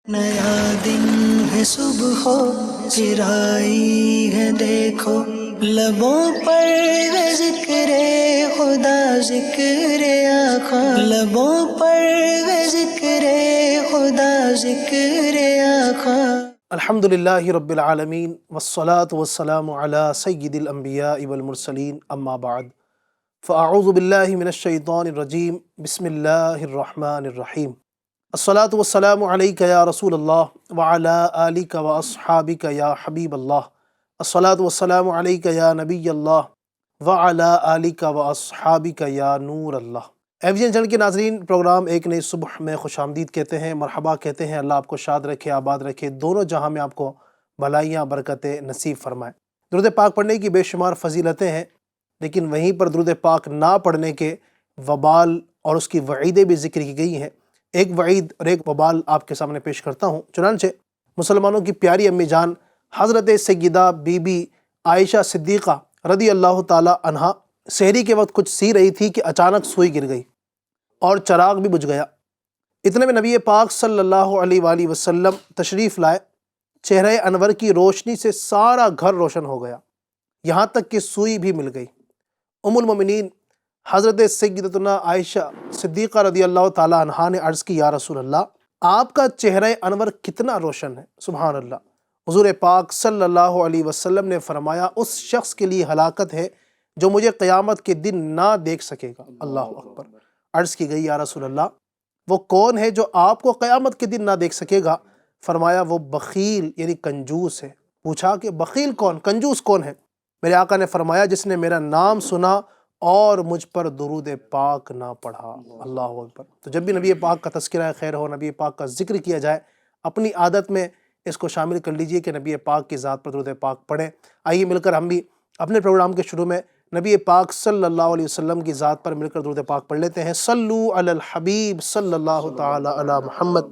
نیا دن ہے صبح ہو پھر آئی ہے دیکھو لبوں پر ہے ذکر خدا ذکر آقا لبوں پر ہے ذکر خدا ذکر آقا الحمدللہ رب العالمین والصلاة والسلام علی سید الانبیاء والمرسلین اما بعد فاعوذ باللہ من الشیطان الرجیم بسم اللہ الرحمن الرحیم الصلاة والسلام علیک یا رسول اللہ وعلی آلک واصحابک یا حبیب اللہ الصلاة والسلام علیک یا نبی اللہ وعلی آلک واصحابک یا نور اللہ۔ ایویژن چینل کے ناظرین، پروگرام ایک نئی صبح میں خوش آمدید کہتے ہیں، مرحبا کہتے ہیں۔ اللہ آپ کو شاد رکھے، آباد رکھے، دونوں جہاں میں آپ کو بھلائیاں برکتیں نصیب فرمائے۔ درود پاک پڑھنے کی بے شمار فضیلتیں ہیں، لیکن وہیں پر درود پاک نہ پڑھنے کے وبال اور اس کی وعیدیں بھی ذکر کی گئی ہیں۔ ایک وعید اور ایک وبال آپ کے سامنے پیش کرتا ہوں۔ چنانچہ مسلمانوں کی پیاری امی جان حضرت سیدہ بی بی عائشہ صدیقہ رضی اللہ تعالی عنہا سحری کے وقت کچھ سی رہی تھی کہ اچانک سوئی گر گئی اور چراغ بھی بجھ گیا۔ اتنے میں نبی پاک صلی اللہ علیہ وآلہ وسلم تشریف لائے۔ چہرہ انور کی روشنی سے سارا گھر روشن ہو گیا، یہاں تک کہ سوئی بھی مل گئی۔ ام المومنین حضرت سیدتنا عائشہ صدیقہ رضی اللہ تعالی عنہا نے عرض کی، یا رسول اللہ، آپ کا چہرہ انور کتنا روشن ہے، سبحان اللہ۔ حضور پاک صلی اللہ علیہ وسلم نے فرمایا، اس شخص کے لیے ہلاکت ہے جو مجھے قیامت کے دن نہ دیکھ سکے گا۔ اللہ اکبر۔ عرض کی گئی، یا رسول اللہ، وہ کون ہے جو آپ کو قیامت کے دن نہ دیکھ سکے گا؟ فرمایا، وہ بخیل یعنی کنجوس ہے۔ پوچھا کہ بخیل کون، کنجوس کون ہے؟ میرے آقا نے فرمایا، جس نے میرا نام سنا اور مجھ پر درود پاک نہ پڑھا۔ اللہ اکبر۔ تو جب بھی نبی پاک کا تذکرہ خیر ہو، نبی پاک کا ذکر کیا جائے، اپنی عادت میں اس کو شامل کر لیجئے کہ نبی پاک کی ذات پر درود پاک پڑھیں۔ آئیے مل کر ہم بھی اپنے پروگرام کے شروع میں نبی پاک صلی اللہ علیہ وسلم کی ذات پر مل کر درود پاک پڑھ لیتے ہیں۔ صلو علی الحبیب صلی اللہ تعالی علی محمد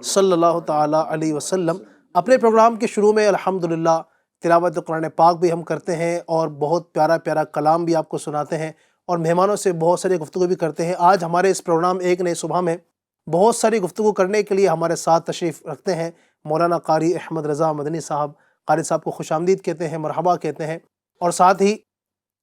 صلی اللہ تعالی علیہ وسلم۔ اپنے پروگرام کے شروع میں الحمدللہ تلاوت قرآن پاک بھی ہم کرتے ہیں اور بہت پیارا پیارا کلام بھی آپ کو سناتے ہیں اور مہمانوں سے بہت ساری گفتگو بھی کرتے ہیں۔ آج ہمارے اس پروگرام ایک نئی صبح میں بہت ساری گفتگو کرنے کے لیے ہمارے ساتھ تشریف رکھتے ہیں مولانا قاری احمد رضا مدنی صاحب۔ قاری صاحب کو خوش آمدید کہتے ہیں، مرحبا کہتے ہیں، اور ساتھ ہی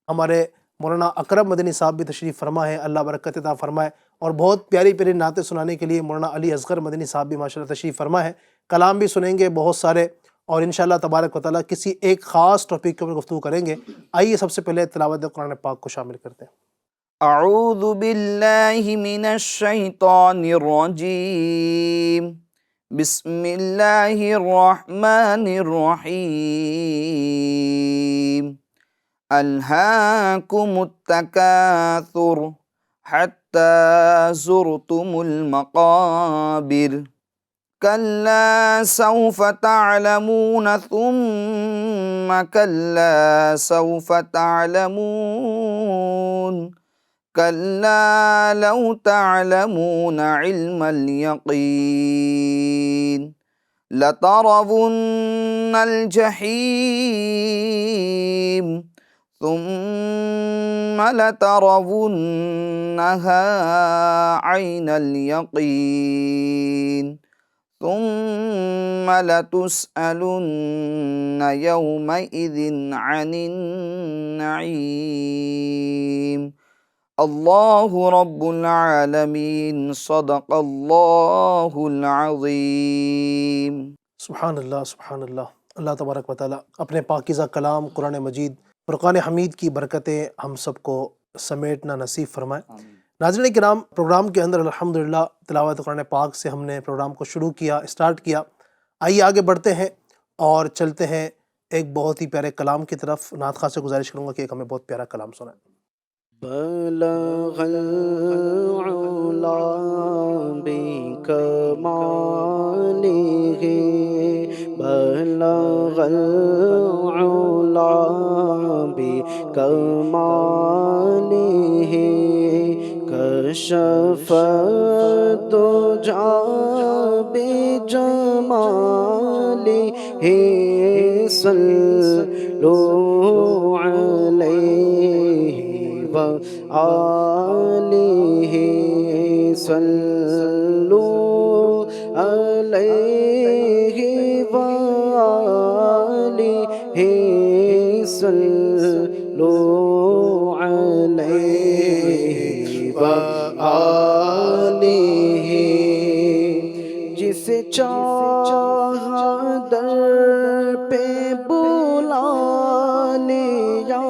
ہمارے مولانا اکرم مدنی صاحب بھی تشریف فرما ہے، اللہ برکت عطا فرمائے۔ اور بہت پیاری پیاری نعتیں سنانے کے لیے مولانا علی اصغر مدنی صاحب بھی ماشاءاللہ تشریف فرما ہے۔ کلام بھی سنیں گے بہت سارے، اور انشاءاللہ تبارک و تعالیٰ کسی ایک خاص ٹاپک کے اوپر گفتگو کریں گے۔ آئیے سب سے پہلے تلاوت قرآن پاک کو شامل کرتے ہیں۔ اعوذ باللہ من الشیطان الرجیم، بسم اللہ الرحمن الرحیم۔ الہاکم التکاثر حتی زرتم المقابر، کلا سوف تعلمون ثم کلا سوف تعلمون، کلا لو تعلمون علم الیقین، لترون الجحیم، ثم لترونها عین الیقین، ثم لتسألن یومئذ عن النعیم۔ اللہ رب العالمین، صدق اللہ العظیم۔ سبحان اللہ، سبحان اللہ۔ اللہ تبارک و تعالیٰ اپنے پاکیزہ کلام قرآن مجید فرقان حمید کی برکتیں ہم سب کو سمیٹنا نصیب فرمائے۔ ناظرین کرام، پروگرام کے اندر الحمدللہ تلاوت قرآن پاک سے ہم نے پروگرام کو شروع کیا، اسٹارٹ کیا۔ آئیے آگے بڑھتے ہیں اور چلتے ہیں ایک بہت ہی پیارے کلام کی طرف۔ نعت خواہ سے گزارش کروں گا کہ ایک ہمیں بہت پیارا کلام سنائیں۔ بلغ العلا بکمالہ، بلغ العلا بکمالہ، کشف الدجی بجمالہ، صلوا علیہ وآلہ، صلوا علیہ وآلہ صلوا علیہ وآلہ جسے چاہا در پہ بلا لیا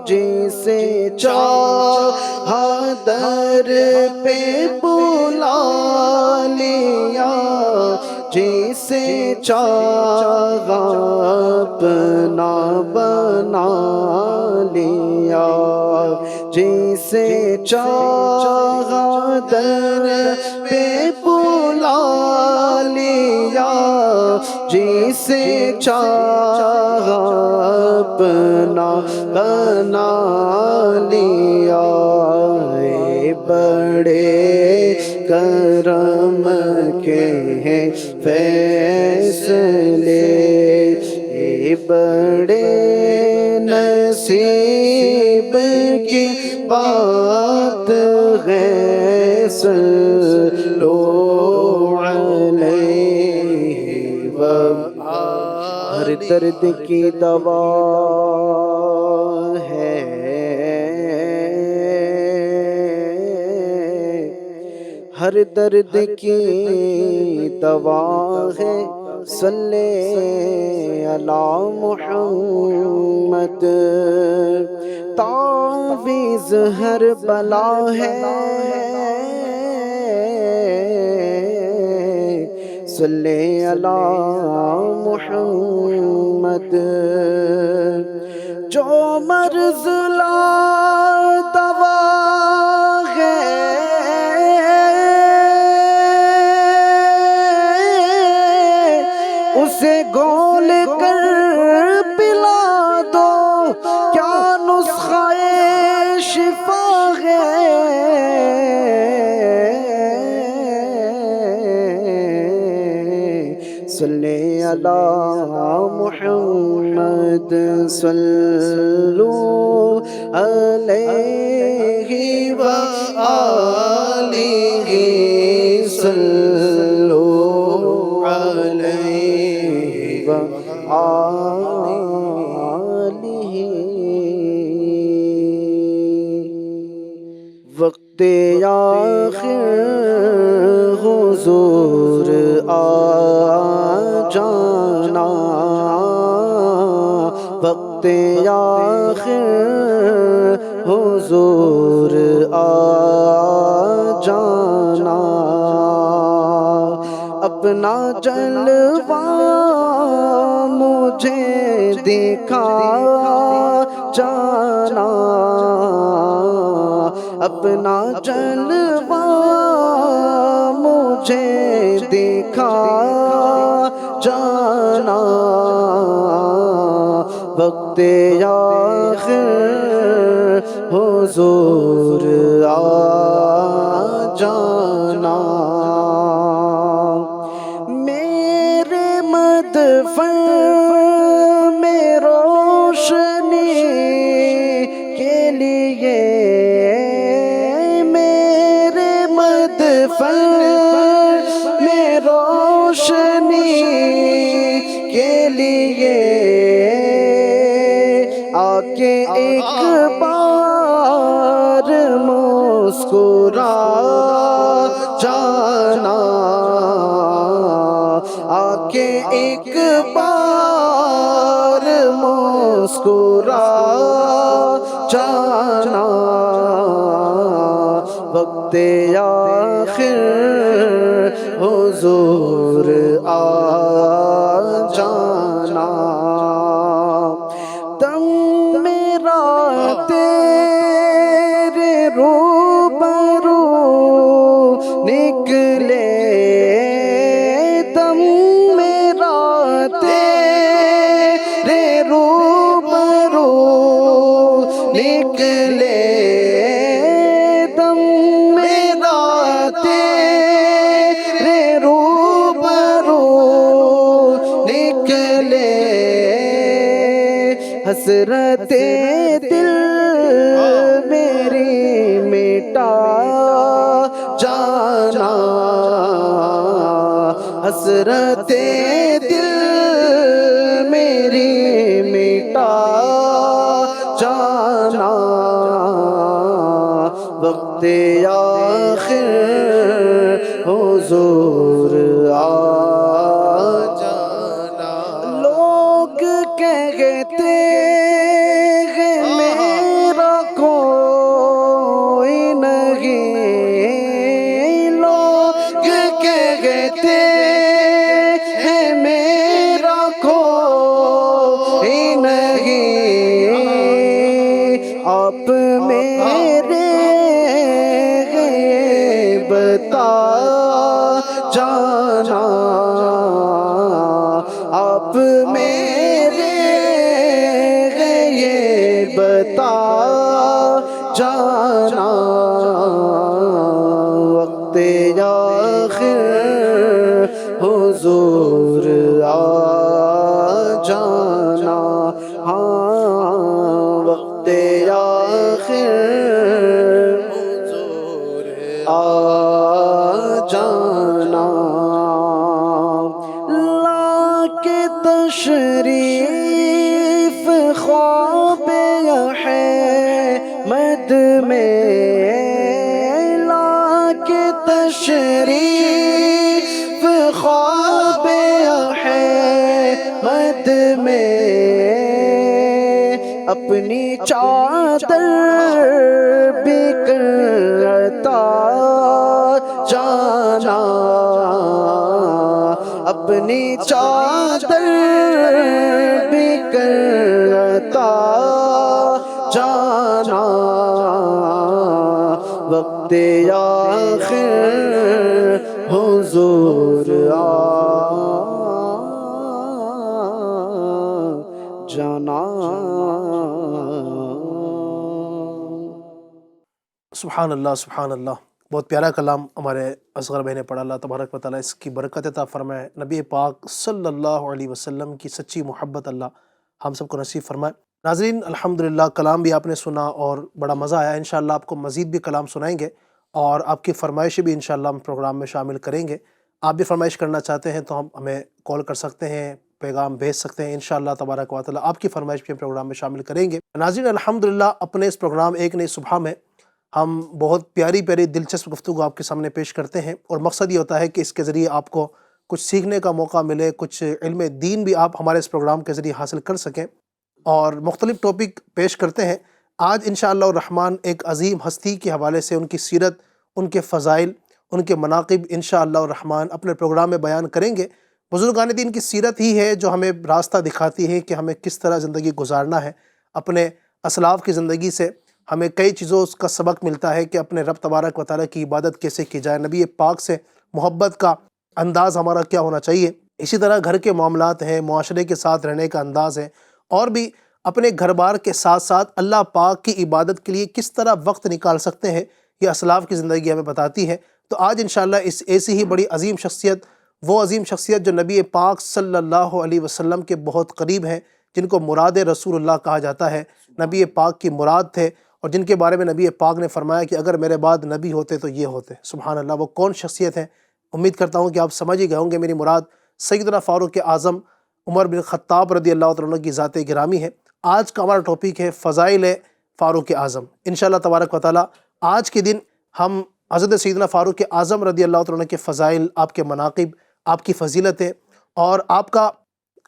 جسے چاہا در پہ بلا لیا جسے چاہا اپنا بنا لیا جسے چاہا در پہ بلا لیا جسے چاہا اپنا بنا لیا اے بڑے کرم کے ہیں فیصلے اے بڑے نصیب کی بات ہے صلو علیہ ہر درد کی دوا ہے ہر درد کی دوا ہے صلی علی محمد تعویذ ہر بلا ہے صلی علی محمد جو مرض لا دوا ہے اسے گول کر پلا دو کیا نسخہ شفا ہے صلی علی محمد صلو علیہ وآلہ صلو علیہ وآلہ وقت آخر حضور آ جانا وقت آخر حضور آ جانا اپنا جلوہ مجھے دکھا جانا اپنا جلوہ مجھے دکھا جانا وقت آخر حضور آ جانا میرے مدفن میں روشنی کے لیے میرے مدفن میں روشنی کے لیے آکے ایک بار مسکرا جانا آکے ایک بار مسکرا جانا وقت آخر حضور آ جانا دم میرا تیرے روبرو نکلے دم میرا تیرے روبرو نکلے دم میرا تیرے روبرو نکلے حسرت دل میری مٹا جانا حسرت حسرت دل میری مٹا جانا، وقت آخر حضور آ جانا۔ لوگ کہتے ہیں میرا کوئی نہیں، لوگ کہتے ہیں میرا کوئی نہیں، آپ میرے بتا جانا، آپ میرے یہ بتا جانا، وقت آخر حضور آ جانا، ہاں وقت آخر حضور آ جانا۔ لا کے تشریف خواب احمد میں، لا کے تشریف خواب احمد میں، اپنی چادر بکھرتا جانا، اپنی چادر بکھرتا جانا، وقت آخر حضور آ جانا۔ سبحان اللہ سبحان اللہ، بہت پیارا کلام ہمارے اصغر بھائی نے پڑھا۔ اللہ تبارک و تعالیٰ اس کی برکت عطا فرمائے، نبی پاک صلی اللہ علیہ وسلم کی سچی محبت اللہ ہم سب کو نصیب فرمائے۔ ناظرین الحمدللہ کلام بھی آپ نے سنا اور بڑا مزہ آیا، انشاءاللہ آپ کو مزید بھی کلام سنائیں گے اور آپ کی فرمائشیں بھی انشاءاللہ ہم پروگرام میں شامل کریں گے۔ آپ بھی فرمائش کرنا چاہتے ہیں تو ہم ہمیں کال کر سکتے ہیں، پیغام بھیج سکتے ہیں، انشاءاللہ تبارک و تعالیٰ آپ کی فرمائش بھی ہم پروگرام میں شامل کریں گے۔ ناظرین الحمدللہ اپنے اس پروگرام ایک نئی صبح میں ہم بہت پیاری پیاری دلچسپ گفتگو آپ کے سامنے پیش کرتے ہیں، اور مقصد یہ ہوتا ہے کہ اس کے ذریعے آپ کو کچھ سیکھنے کا موقع ملے، کچھ علم دین بھی آپ ہمارے اس پروگرام کے ذریعے حاصل کر سکیں، اور مختلف ٹاپک پیش کرتے ہیں۔ آج انشاءاللہ الرحمن ایک عظیم ہستی کے حوالے سے ان کی سیرت، ان کے فضائل، ان کے مناقب انشاءاللہ الرحمن اپنے پروگرام میں بیان کریں گے۔ بزرگان دین کی سیرت ہی ہے جو ہمیں راستہ دکھاتی ہے کہ ہمیں کس طرح زندگی گزارنا ہے۔ اپنے اسلاف کی زندگی سے ہمیں کئی چیزوں کا سبق ملتا ہے کہ اپنے رب تبارک و تعالیٰ کی عبادت کیسے کی جائے، نبی پاک سے محبت کا انداز ہمارا کیا ہونا چاہیے، اسی طرح گھر کے معاملات ہیں، معاشرے کے ساتھ رہنے کا انداز ہے، اور بھی اپنے گھر بار کے ساتھ ساتھ اللہ پاک کی عبادت کے لیے کس طرح وقت نکال سکتے ہیں، یہ اسلاف کی زندگی ہمیں بتاتی ہے۔ تو آج انشاءاللہ اس ایسی ہی بڑی عظیم شخصیت، وہ عظیم شخصیت جو نبی پاک صلی اللہ علیہ وسلم کے بہت قریب ہیں، جن کو مراد رسول اللہ کہا جاتا ہے، نبی پاک کی مراد تھے، اور جن کے بارے میں نبی پاک نے فرمایا کہ اگر میرے بعد نبی ہوتے تو یہ ہوتے۔ سبحان اللہ، وہ کون شخصیت ہے؟ امید کرتا ہوں کہ آپ سمجھ ہی گئے ہوں گے میری مراد سیدنا فاروق اعظم عمر بن خطاب رضی اللہ عنہ کی ذات گرامی ہے۔ آج کا ہمارا ٹاپک ہے فضائل فاروق اعظم۔ انشاءاللہ تبارک و تعالیٰ آج کے دن ہم حضرت سیدنا فاروق اعظم رضی اللہ عنہ کے فضائل، آپ کے مناقب، آپ کی فضیلتیں، اور آپ کا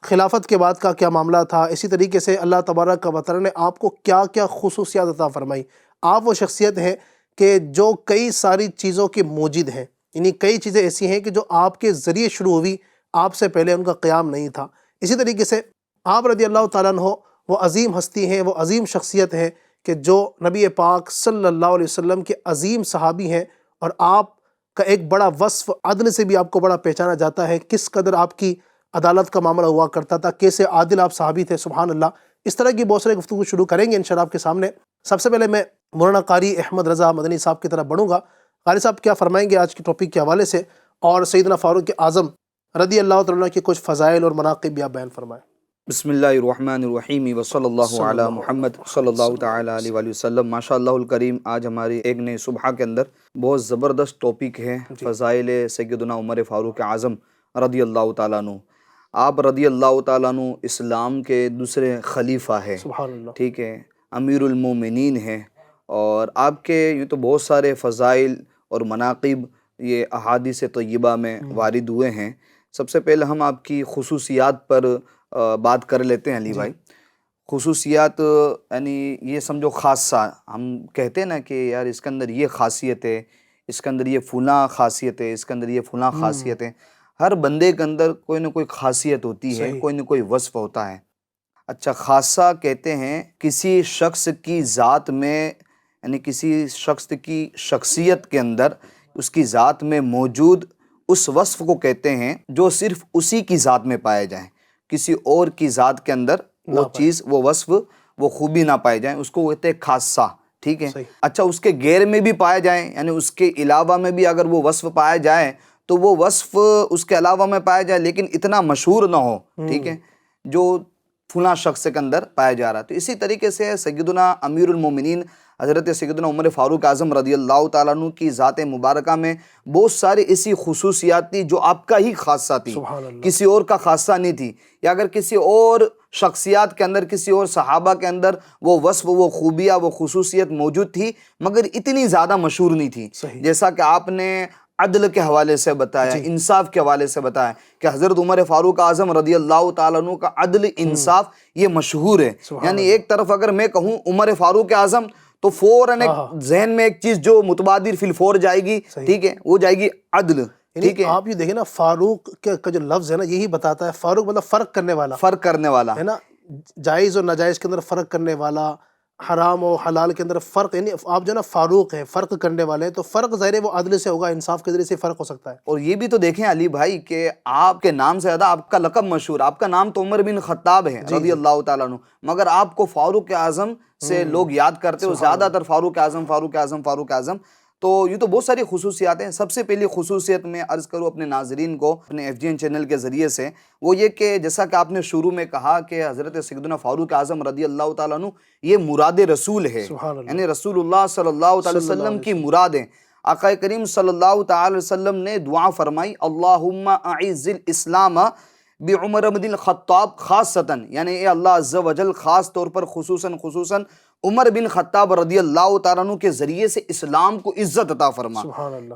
خلافت کے بعد کا کیا معاملہ تھا، اسی طریقے سے اللہ تبارک و تعالیٰ نے آپ کو کیا کیا خصوصیات عطا فرمائی۔ آپ وہ شخصیت ہیں کہ جو کئی ساری چیزوں کے موجد ہیں، یعنی کئی چیزیں ایسی ہیں کہ جو آپ کے ذریعے شروع ہوئی، آپ سے پہلے ان کا قیام نہیں تھا۔ اسی طریقے سے آپ رضی اللہ تعالیٰ عنہ وہ عظیم ہستی ہیں، وہ عظیم شخصیت ہے کہ جو نبی پاک صلی اللہ علیہ وسلم کے عظیم صحابی ہیں، اور آپ کا ایک بڑا وصف عدل سے بھی آپ کو بڑا پہچانا جاتا ہے، کس قدر آپ کی عدالت کا معاملہ ہوا کرتا تھا، کیسے عادل آپ صحابی تھے، سبحان اللہ۔ اس طرح کی بہت سارے گفتگو شروع کریں گے انشاءاللہ آپ کے سامنے۔ سب سے پہلے میں مولانا قاری احمد رضا مدنی صاحب کی طرف بڑھوں گا۔ قاری صاحب کیا فرمائیں گے آج کے ٹاپک کے حوالے سے، اور سیدنا فاروق اعظم رضی اللہ تعالیٰ کے کچھ فضائل اور مناقب بھی آپ بیان فرمائیں۔ بسم اللہ الرحمن الرحیم وصلی اللہ علی محمد صلی اللہ تعالیٰ علیہ وآلہ وسلم۔ ماشاء اللہ الکریم، آج ہماری ایک نئی صبح کے اندر بہت زبردست ٹاپک ہے فضائل سیدنا عمر فاروق اعظم رضی اللہ تعالیٰ عنہ. آپ رضی اللہ تعالیٰ عنہ اسلام کے دوسرے خلیفہ ہیں، سبحان اللہ. ٹھیک ہے، امیر المومنین ہیں، اور آپ کے یوں تو بہت سارے فضائل اور مناقب یہ احادیث طیبہ میں وارد ہوئے ہیں. سب سے پہلے ہم آپ کی خصوصیات پر بات کر لیتے ہیں علی بھائی. خصوصیات یعنی یہ سمجھو خاصہ، ہم کہتے ہیں نا کہ یار اس کے اندر یہ خاصیت ہے، اس کے اندر یہ فلاں خاصیت ہے، اس کے اندر یہ فلاں خاصیت ہے. ہر بندے کے اندر کوئی نہ کوئی خاصیت ہوتی ہے، کوئی نہ کوئی وصف ہوتا ہے. اچھا، خاصہ کہتے ہیں کسی شخص کی ذات میں، یعنی کسی شخص کی شخصیت کے اندر، اس کی ذات میں موجود اس وصف کو کہتے ہیں جو صرف اسی کی ذات میں پائے جائیں، کسی اور کی ذات کے اندر وہ چیز، وہ وصف، وہ خوبی نہ پائے جائیں، اس کو کہتے ہیں خاصہ. ٹھیک ہے. اچھا، اس کے غیر میں بھی پائے جائیں، یعنی اس کے علاوہ میں بھی اگر وہ وصف پایا جائے تو وہ وصف اس کے علاوہ میں پایا جائے لیکن اتنا مشہور نہ ہو، ٹھیک ہے، جو فلاں شخص کے اندر پایا جا رہا. تو اسی طریقے سے سیدنا امیر المومنین حضرت سیدنا عمر فاروق اعظم رضی اللہ تعالیٰ عنہ کی ذات مبارکہ میں بہت ساری ایسی خصوصیات تھی جو آپ کا ہی خاصہ تھی، کسی اور کا خاصہ نہیں تھی. یا اگر کسی اور شخصیات کے اندر، کسی اور صحابہ کے اندر وہ وصف، وہ خوبیاں، وہ خصوصیت موجود تھی مگر اتنی زیادہ مشہور نہیں تھی. جیسا کہ آپ نے عدل کے حوالے سے بتایا، انصاف کے حوالے سے بتایا کہ حضرت عمر فاروق اعظم رضی اللہ تعالیٰ عنہ کا عدل، انصاف یہ مشہور ہے. یعنی ایک طرف اگر میں کہوں عمر فاروق اعظم تو فوراً ایک ذہن میں ایک چیز جو متبادر فی الفور جائے گی، ٹھیک ہے، وہ جائے گی عدل. ٹھیک ہے. آپ یہ دیکھیں نا، فاروق کا جو لفظ ہے نا، یہی بتاتا ہے فاروق مطلب فرق کرنے والا، فرق کرنے والا ہے نا، جائز اور ناجائز کے اندر فرق کرنے والا، حرام و حلال کے اندر فرق. یعنی آپ جو نا فاروق ہیں، فرق کرنے والے ہیں، تو فرق ظاہر ہے وہ عدل سے ہوگا، انصاف کے ذریعے سے فرق ہو سکتا ہے. اور یہ بھی تو دیکھیں علی بھائی کہ آپ کے نام سے زیادہ آپ کا لقب مشہور، آپ کا نام تو عمر بن خطاب ہے رضی اللہ تعالیٰ عنہ، مگر آپ کو فاروق اعظم سے لوگ یاد کرتے ہو زیادہ تر، فاروق اعظم، فاروق اعظم، فاروق اعظم. تو یہ تو بہت ساری خصوصیات ہیں. سب سے پہلی خصوصیت میں عرض کروں اپنے ناظرین کو اپنے FGN چینل کے ذریعے سے، وہ یہ کہ جیسا کہ آپ نے شروع میں کہا کہ حضرت سیدنا فاروق اعظم رضی اللہ تعالیٰ عنہ یہ مراد رسول ہے، یعنی رسول اللہ صلی اللہ تعالی وسلم کی مراد ہیں. آقا کریم صلی اللہ تعالی وسلم نے دعا فرمائی، اللہم اعز الاسلام بعمر بن الخطاب خاصتاً، یعنی اے اللہ عز و جل خاص طور پر خصوصاً عمر بن خطاب رضی اللہ تعالیٰ عنہ کے ذریعے سے اسلام کو عزت عطا فرما.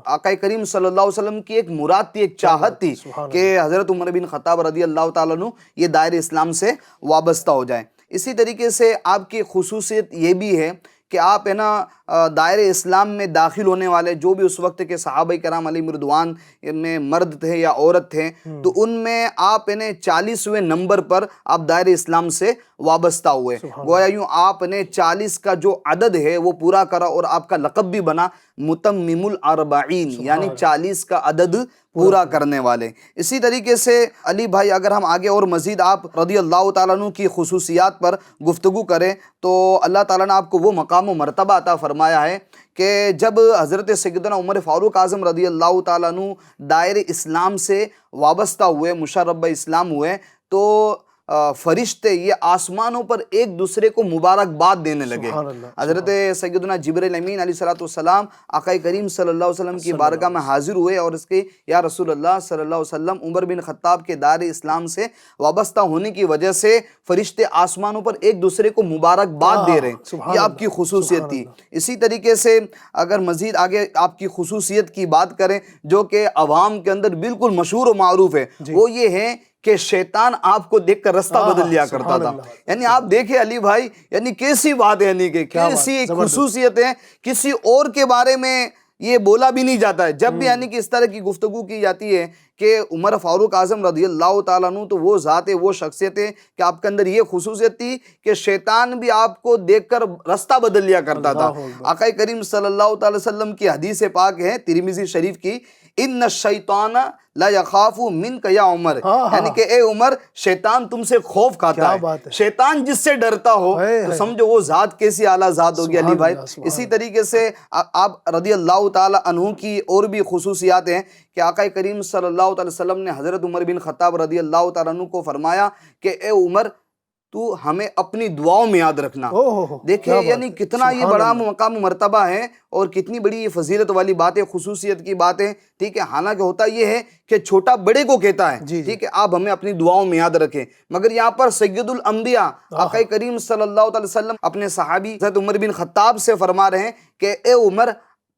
آقا کریم صلی اللہ علیہ وسلم کی ایک مراد تھی، ایک چاہت تھی کہ حضرت عمر بن خطاب رضی اللہ تعالیٰ عنہ یہ دائر اسلام سے وابستہ ہو جائیں. اسی طریقے سے آپ کی خصوصیت یہ بھی ہے کہ آپ ہے نا دائر اسلام میں داخل ہونے والے جو بھی اس وقت کے صحابہ کرام علیہم رضوان میں مرد تھے یا عورت تھے، تو ان میں آپ 40ویں نمبر پر آپ دائر اسلام سے وابستہ ہوئے. گویا یوں آپ نے 40 کا جو عدد ہے وہ پورا کرا، اور آپ کا لقب بھی بنا متمم الاربعین، یعنی 40 کا عدد پورا کرنے والے. اسی طریقے سے علی بھائی اگر ہم آگے اور مزید آپ رضی اللہ تعالیٰ عنہ کی خصوصیات پر گفتگو کریں تو اللہ تعالیٰ نے آپ کو وہ مقام و مرتبہ عطا فرمایا ہے کہ جب حضرت سیدنا عمر فاروق اعظم رضی اللہ تعالیٰ عنہ دائر اسلام سے وابستہ ہوئے، مشرب اسلام ہوئے، تو فرشتے یہ آسمانوں پر ایک دوسرے کو مبارکباد دینے لگے. حضرت سیدنا جبرائیل امین علیہ السلام آقا کریم صلی اللہ علیہ وسلم کی بارگاہ میں حاضر ہوئے اور اس کے یا رسول اللہ صلی اللہ علیہ وسلم، عمر بن خطاب کے دائر اسلام سے وابستہ ہونے کی وجہ سے فرشتے آسمانوں پر ایک دوسرے کو مبارکباد دے رہے ہیں. یہ آپ کی خصوصیت تھی. اسی طریقے سے اگر مزید آگے آپ کی خصوصیت کی بات کریں جو کہ عوام کے اندر بالکل مشہور و معروف ہے، وہ یہ ہے کہ شیطان آپ کو دیکھ کر رستہ بدل لیا کرتا تھا. یعنی آپ دیکھیں علی بھائی، یعنی کیسی بات ہے، یعنی کہ کیسی خصوصیت ہے، کسی اور کے بارے میں یہ بولا بھی نہیں جاتا ہے. جب بھی یعنی کہ اس طرح کی گفتگو کی جاتی ہے کہ عمر فاروق اعظم رضی اللہ تعالیٰ عنہ، تو وہ ذات ہے، وہ شخصیت ہے کہ آپ کے اندر یہ خصوصیت تھی کہ شیطان بھی آپ کو دیکھ کر رستہ بدل لیا کرتا تھا. آقا کریم صلی اللہ تعالی وسلم کی حدیث پاک ہے ترمذی شریف کی، ان الشیطان لا یخاف منک یا عمر، یعنی کہ اے عمر شیطان تم سے خوف کھاتا ہے. شیطان جس سے ڈرتا ہو تو سمجھو وہ ذات کیسی اعلیٰ ذات ہوگی علی بھائی. اسی طریقے سے آپ رضی اللہ تعالی عنہ کی اور بھی خصوصیات ہیں کہ آقا کریم صلی اللہ علیہ وسلم نے حضرت عمر بن خطاب رضی اللہ تعالیٰ عنہ کو فرمایا کہ اے عمر تو ہمیں اپنی دعاؤں میں یاد رکھنا۔ دیکھیں یعنی کتنا یہ بڑا مقام مرتبہ ہے اور کتنی بڑی یہ فضیلت والی بات ہے، خصوصیت کی بات ہے، ٹھیک ہے۔ حالانکہ ہوتا یہ ہے کہ چھوٹا بڑے کو کہتا ہے، ٹھیک ہے، آپ ہمیں اپنی دعاؤں میں یاد رکھیں، مگر یہاں پر سید الانبیاء آقا کریم صلی اللہ علیہ وسلم اپنے صحابی حضرت عمر بن خطاب سے فرما رہے ہیں کہ اے عمر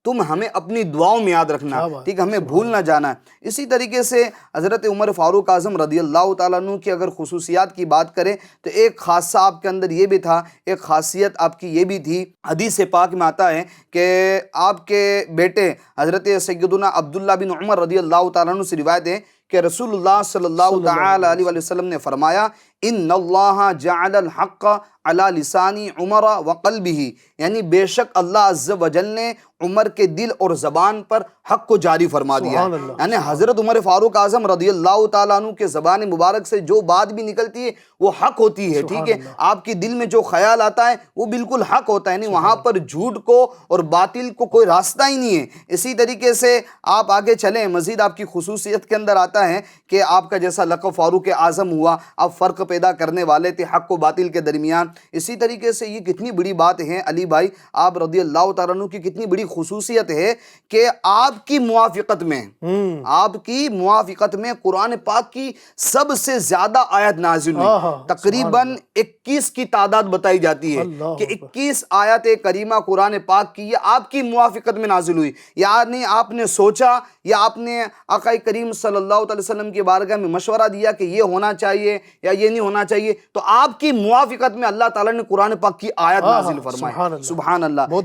تم ہمیں اپنی دعاؤں میں یاد رکھنا، ٹھیک ہے، ہمیں بھول نہ جانا ہے۔ اسی طریقے سے حضرت عمر فاروق اعظم رضی اللہ تعالیٰ عنہ کی اگر خصوصیات کی بات کریں تو ایک خاصہ آپ کے اندر یہ بھی تھا، ایک خاصیت آپ کی یہ بھی تھی، حدیث پاک میں آتا ہے کہ آپ کے بیٹے حضرت سیدنا عبداللہ بن عمر رضی اللہ تعالیٰ عنہ سے روایت ہے کہ رسول اللہ صلی اللہ تعالیٰ علیہ وسلم نے فرمایا ان اللہ جعل الحق علی لسان عمر وقلبہ، یعنی بے شک اللہ عز و جل نے عمر کے دل اور زبان پر حق کو جاری فرما دیا ہے۔ یعنی حضرت عمر فاروق اعظم رضی اللہ تعالیٰ عنہ کے زبان مبارک سے جو بات بھی نکلتی ہے وہ حق ہوتی ہے، ٹھیک ہے، آپ کے دل میں جو خیال آتا ہے وہ بالکل حق ہوتا ہے، یعنی وہاں پر جھوٹ کو اور باطل کو کوئی راستہ ہی نہیں ہے۔ اسی طریقے سے آپ آگے چلیں، مزید آپ کی خصوصیت کے اندر آتا ہے کہ آپ کا جیسا لقب فاروق اعظم ہوا، آپ فرق پیدا کرنے والے تھے حق و باطل کے درمیان۔ اسی طریقے سے یہ کتنی بڑی بات ہے علی بھائی، آپ رضی اللہ تعالیٰ عنہ کی کتنی بڑی خصوصیت ہے کہ آپ کی موافقت میں قرآن پاک کی سب سے زیادہ آیت نازل ہوئی، تقریباً 21 کی تعداد بتائی جاتی ہے کہ 21 آیت کریمہ قرآن پاک کی یہ آپ کی موافقت میں نازل ہوئی، یعنی آپ نے سوچا یا آپ نے آقا کریم صلی اللہ علیہ وسلم کی بارگاہ میں مشورہ دیا کہ یہ ہونا چاہیے یا یہ نہیں ہونا چاہیے، تو آپ کی موافقت میں اللہ تعالیٰ نے قرآن پاک کی آیت نازل فرمائی، سبحان اللہ، بہت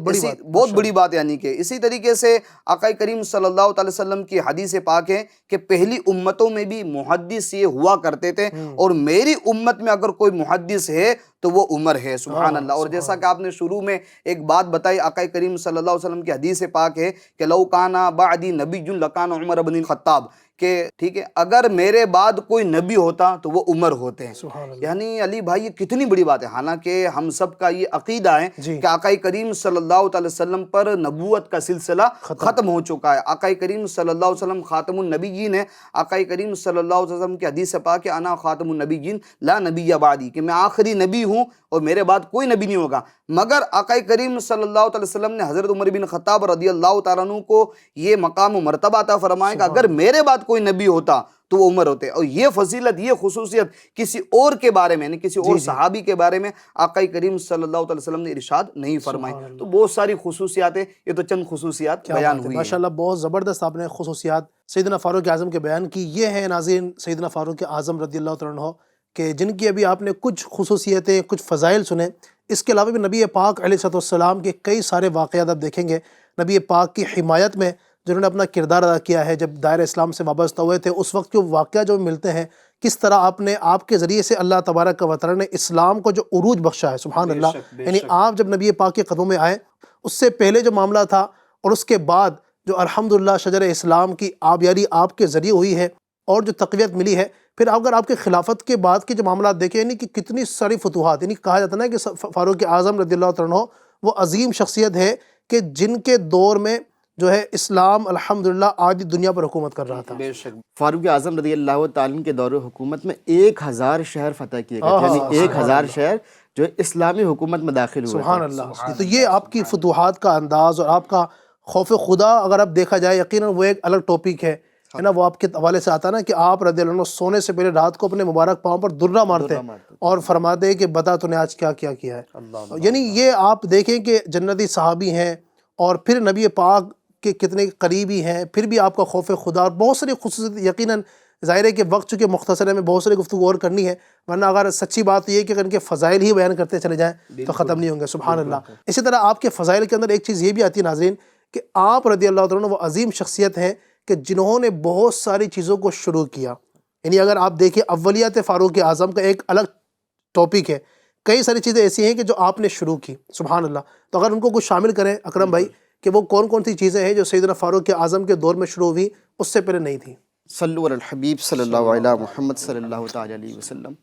بڑی بات۔ یعنی کہ اسی طریقے سے آقا کریم صلی اللہ علیہ وسلم کی حدیث پاک ہے کہ پہلی امتوں میں بھی محدث یہ ہوا کرتے تھے اور میری امت میں اگر کوئی محدث ہے تو وہ عمر ہے، سبحان اللہ۔ اور جیسا کہ آپ نے شروع میں ایک بات بتائی، آقا کریم صلی اللہ علیہ وسلم کی حدیث پاک ہے کہ لو کان بعدی نبی لکان عمر بن الخطاب، کہ ٹھیک ہے اگر میرے بعد کوئی نبی ہوتا تو وہ عمر ہوتے ہیں۔ یعنی علی بھائی یہ کتنی بڑی بات ہے، حالانکہ ہم سب کا یہ عقیدہ ہے کہ آقا کریم صلی اللہ علیہ وسلم پر نبوت کا سلسلہ ختم ہو چکا ہے، آقا کریم صلی اللہ علیہ وسلم خاتم النبیین ہے، آقا کریم صلی اللہ علیہ وسلم کی حدیث پاک ہے انا خاتم النبیین لا نبی بعدی، کہ میں آخری نبی ہوں اور میرے بعد کوئی نبی نہیں ہوگا۔ مگر آقا کریم صلی اللہ علیہ وسلم نے حضرت عمر بن خطاب رضی اللہ تعالیٰ عنہ کو یہ مقام و مرتبہ عطا فرمایا کہ اگر میرے بعد کوئی نبی ہوتا تو وہ عمر ہوتے، اور یہ فضیلت، یہ خصوصیت کسی اور کے بارے میں، یعنی کسی اور صحابی کے بارے میں آقا کریم صلی اللہ علیہ وسلم نے ارشاد نہیں فرمائی۔ تو بہت ساری خصوصیات ہیں، یہ تو چند خصوصیات بیان ہوئی ہیں۔ ماشاءاللہ بہت زبردست آپ نے خصوصیات سیدنا فاروق اعظم کے بیان کی۔ یہ ہیں ناظرین سیدنا فاروق اعظم رضی اللہ تعالیٰ عنہ کہ جن کی ابھی آپ نے کچھ خصوصیتیں، کچھ فضائل سنے۔ اس کے علاوہ بھی نبی پاک علیہ السلام کے کئی سارے واقعات آپ دیکھیں گے، نبی پاک کی حمایت میں جنہوں نے اپنا کردار ادا کیا ہے، جب دائرہ اسلام سے وابستہ ہوئے تھے اس وقت کے واقعہ جو ملتے ہیں، کس طرح آپ کے ذریعے سے اللہ تبارک و تعالیٰ نے اسلام کو جو عروج بخشا ہے، سبحان اللہ۔ یعنی آپ جب نبی پاک کے قدموں میں آئے، اس سے پہلے جو معاملہ تھا اور اس کے بعد جو الحمدللہ شجر اسلام کی آبیاری آپ کے ذریعے ہوئی ہے اور جو تقویت ملی ہے، پھر اگر آپ کے خلافت کے بعد کے جو معاملات دیکھیں، یعنی کہ کتنی ساری فتوحات، یعنی کہا جاتا ہے نا کہ فاروق اعظم رضی اللہ تعالیٰ عنہ وہ عظیم شخصیت ہے کہ جن کے دور میں جو ہے اسلام الحمدللہ آج دنیا پر حکومت کر رہا تھا۔ بے شک فاروق اعظم رضی اللہ تعالیٰ عنہ کے دور حکومت میں 1000 شہر فتح کیے گئے، یعنی 1000 شہر جو اسلامی حکومت میں داخل ہوئے۔ سبحان اللہ۔ تو یہ آپ کی فتوحات کا انداز اور آپ کا خوف خدا اگر آپ دیکھا جائے، یقیناً وہ ایک الگ ٹاپک ہے نا، وہ آپ کے حوالے سے آتا نا کہ آپ رضی اللہ عنہ سونے سے پہلے رات کو اپنے مبارک پاؤں پر درہ مارتے اور فرماتے کہ بتا تو نے آج کیا کیا کیا ہے۔ یعنی یہ آپ دیکھیں کہ جنتی صحابی ہیں اور پھر نبی پاک کے کتنے قریبی ہیں، پھر بھی آپ کا خوف خدا اور بہت ساری خصوصیت۔ یقیناً ظاہر ہے کہ وقت چونکہ مختصر ہے، میں بہت ساری گفتگو اور کرنی ہے، ورنہ اگر سچی بات یہ ہے کہ اگر ان کے فضائل ہی بیان کرتے چلے جائیں تو ختم نہیں ہوں گے، سبحان اللہ۔ اسی طرح آپ کے فضائل کے اندر ایک چیز یہ بھی آتی ہے ناظرین کہ آپ رضی اللہ تعالیٰ عنہ وہ عظیم شخصیت ہیں کہ جنہوں نے بہت ساری چیزوں کو شروع کیا۔ یعنی اگر آپ دیکھیں اولیات فاروق اعظم کا ایک الگ ٹاپک ہے، کئی ساری چیزیں ایسی ہیں کہ جو آپ نے شروع کی، سبحان اللہ۔ تو اگر ان کو کچھ شامل کریں اکرم بھائی کہ وہ کون کون سی چیزیں ہیں جو سیدنا فاروق اعظم کے دور میں شروع ہوئی، اس سے پہلے نہیں تھیں۔ صلو علی الحبیب صلی اللہ علیہ محمد صلی اللہ تعالیٰ علیہ وسلم۔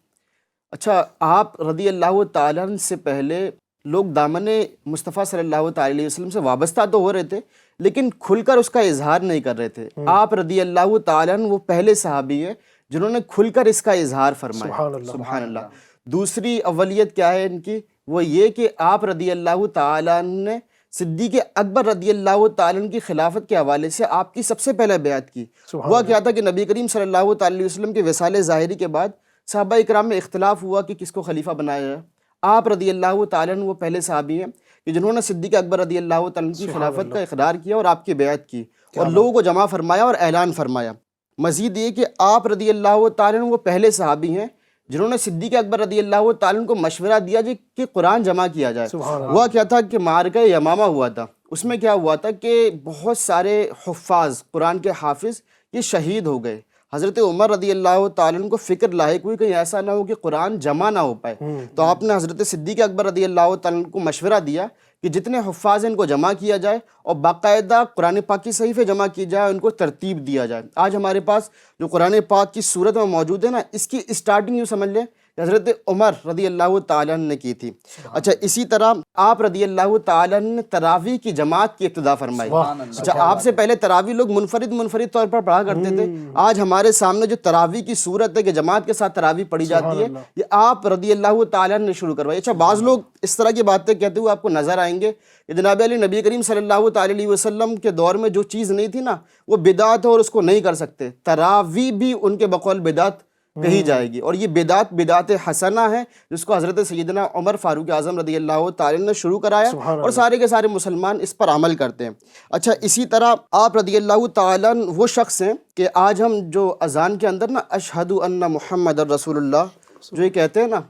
اچھا، آپ رضی اللہ تعالیٰ عنہ سے پہلے لوگ دامن مصطفیٰ صلی اللہ تعالیٰ علیہ وسلم سے وابستہ تو ہو رہے تھے لیکن کھل کر اس کا اظہار نہیں کر رہے تھے۔ آپ رضی اللہ تعالیٰ عنہ وہ پہلے صحابی ہیں جنہوں نے کھل کر اس کا اظہار فرمایا، سبحان اللہ۔ دوسری اولیت کیا ہے ان کی؟ وہ یہ کہ آپ رضی اللہ تعالیٰ عنہ نے صدیق اکبر رضی اللہ تعالیٰ عنہ کی خلافت کے حوالے سے آپ کی سب سے پہلے بیعت کی۔ ہوا کیا تھا کہ نبی کریم صلی اللہ تعالیٰ علیہ وسلم کے وصال ظاہری کے بعد صحابہ اکرام میں اختلاف ہوا کہ کس کو خلیفہ بنایا جائے۔ آپ رضی اللہ تعالیٰ عنہ وہ پہلے صحابی ہیں کہ جنہوں نے صدیق اکبر رضی اللہ تعالیٰ عنہ کی خلافت کا اقرار کیا اور آپ کی بیعت کی اور لوگوں کو جمع فرمایا اور اعلان فرمایا۔ مزید یہ کہ آپ رضی اللہ تعالیٰ عنہ وہ پہلے صحابی ہیں جنہوں نے صدیق اکبر رضی اللہ تعالیٰ عنہ کو مشورہ دیا کہ قرآن جمع کیا جائے۔ ہوا کیا تھا کہ معرکہ یمامہ ہوا تھا، اس میں کیا ہوا تھا کہ بہت سارے حفاظ، قرآن کے حافظ یہ شہید ہو گئے۔ حضرت عمر رضی اللہ تعالیٰ عنہ کو فکر لاحق ہوئی کہ ایسا نہ ہو کہ قرآن جمع نہ ہو پائے، تو آپ نے حضرت صدیق اکبر رضی اللہ تعالیٰ عنہ کو مشورہ دیا کہ جتنے حفاظ ہیں ان کو جمع کیا جائے اور باقاعدہ قرآن پاک کی صحیفے جمع کی جائے، ان کو ترتیب دیا جائے۔ آج ہمارے پاس جو قرآن پاک کی صورت میں موجود ہے نا، اس کی اسٹارٹنگ یوں سمجھ لیں کہ حضرت عمر رضی اللہ تعالیٰ عنہ نے کی تھی۔ اچھا، اسی طرح آپ رضی اللہ تعالیٰ عنہ نے تراویح کی جماعت کی ابتدا فرمائی۔ اچھا، آپ سے پہلے تراویح لوگ منفرد طور پر پڑھا کرتے تھے، آج ہمارے سامنے جو تراویح کی صورت ہے کہ جماعت کے ساتھ تراویح پڑھی جاتی ہے، یہ آپ رضی اللہ تعالیٰ عنہ نے شروع کروائی۔ اچھا، بعض لوگ اس طرح کی باتیں کہتے ہوئے آپ کو نظر آئیں گے کہ جناب علی نبی کریم صلی اللہ تعالیٰ علیہ وسلم کے دور میں جو چیز نہیں تھی نا وہ بدعت ہے اور اس کو نہیں کر سکتے۔ تراویح بھی ان کے بقول بدعت کہی جائے گی، اور یہ بدعت حسنہ ہے جس کو حضرت سیدنا عمر فاروق اعظم رضی اللہ تعالیٰ نے شروع کرایا اور سارے کے سارے مسلمان اس پر عمل کرتے ہیں۔ اچھا، اسی طرح آپ رضی اللہ تعالیٰ وہ شخص ہیں کہ آج ہم جو اذان کے اندر نا اشہد ان محمد رسول اللہ جو یہ کہتے ہیں نا،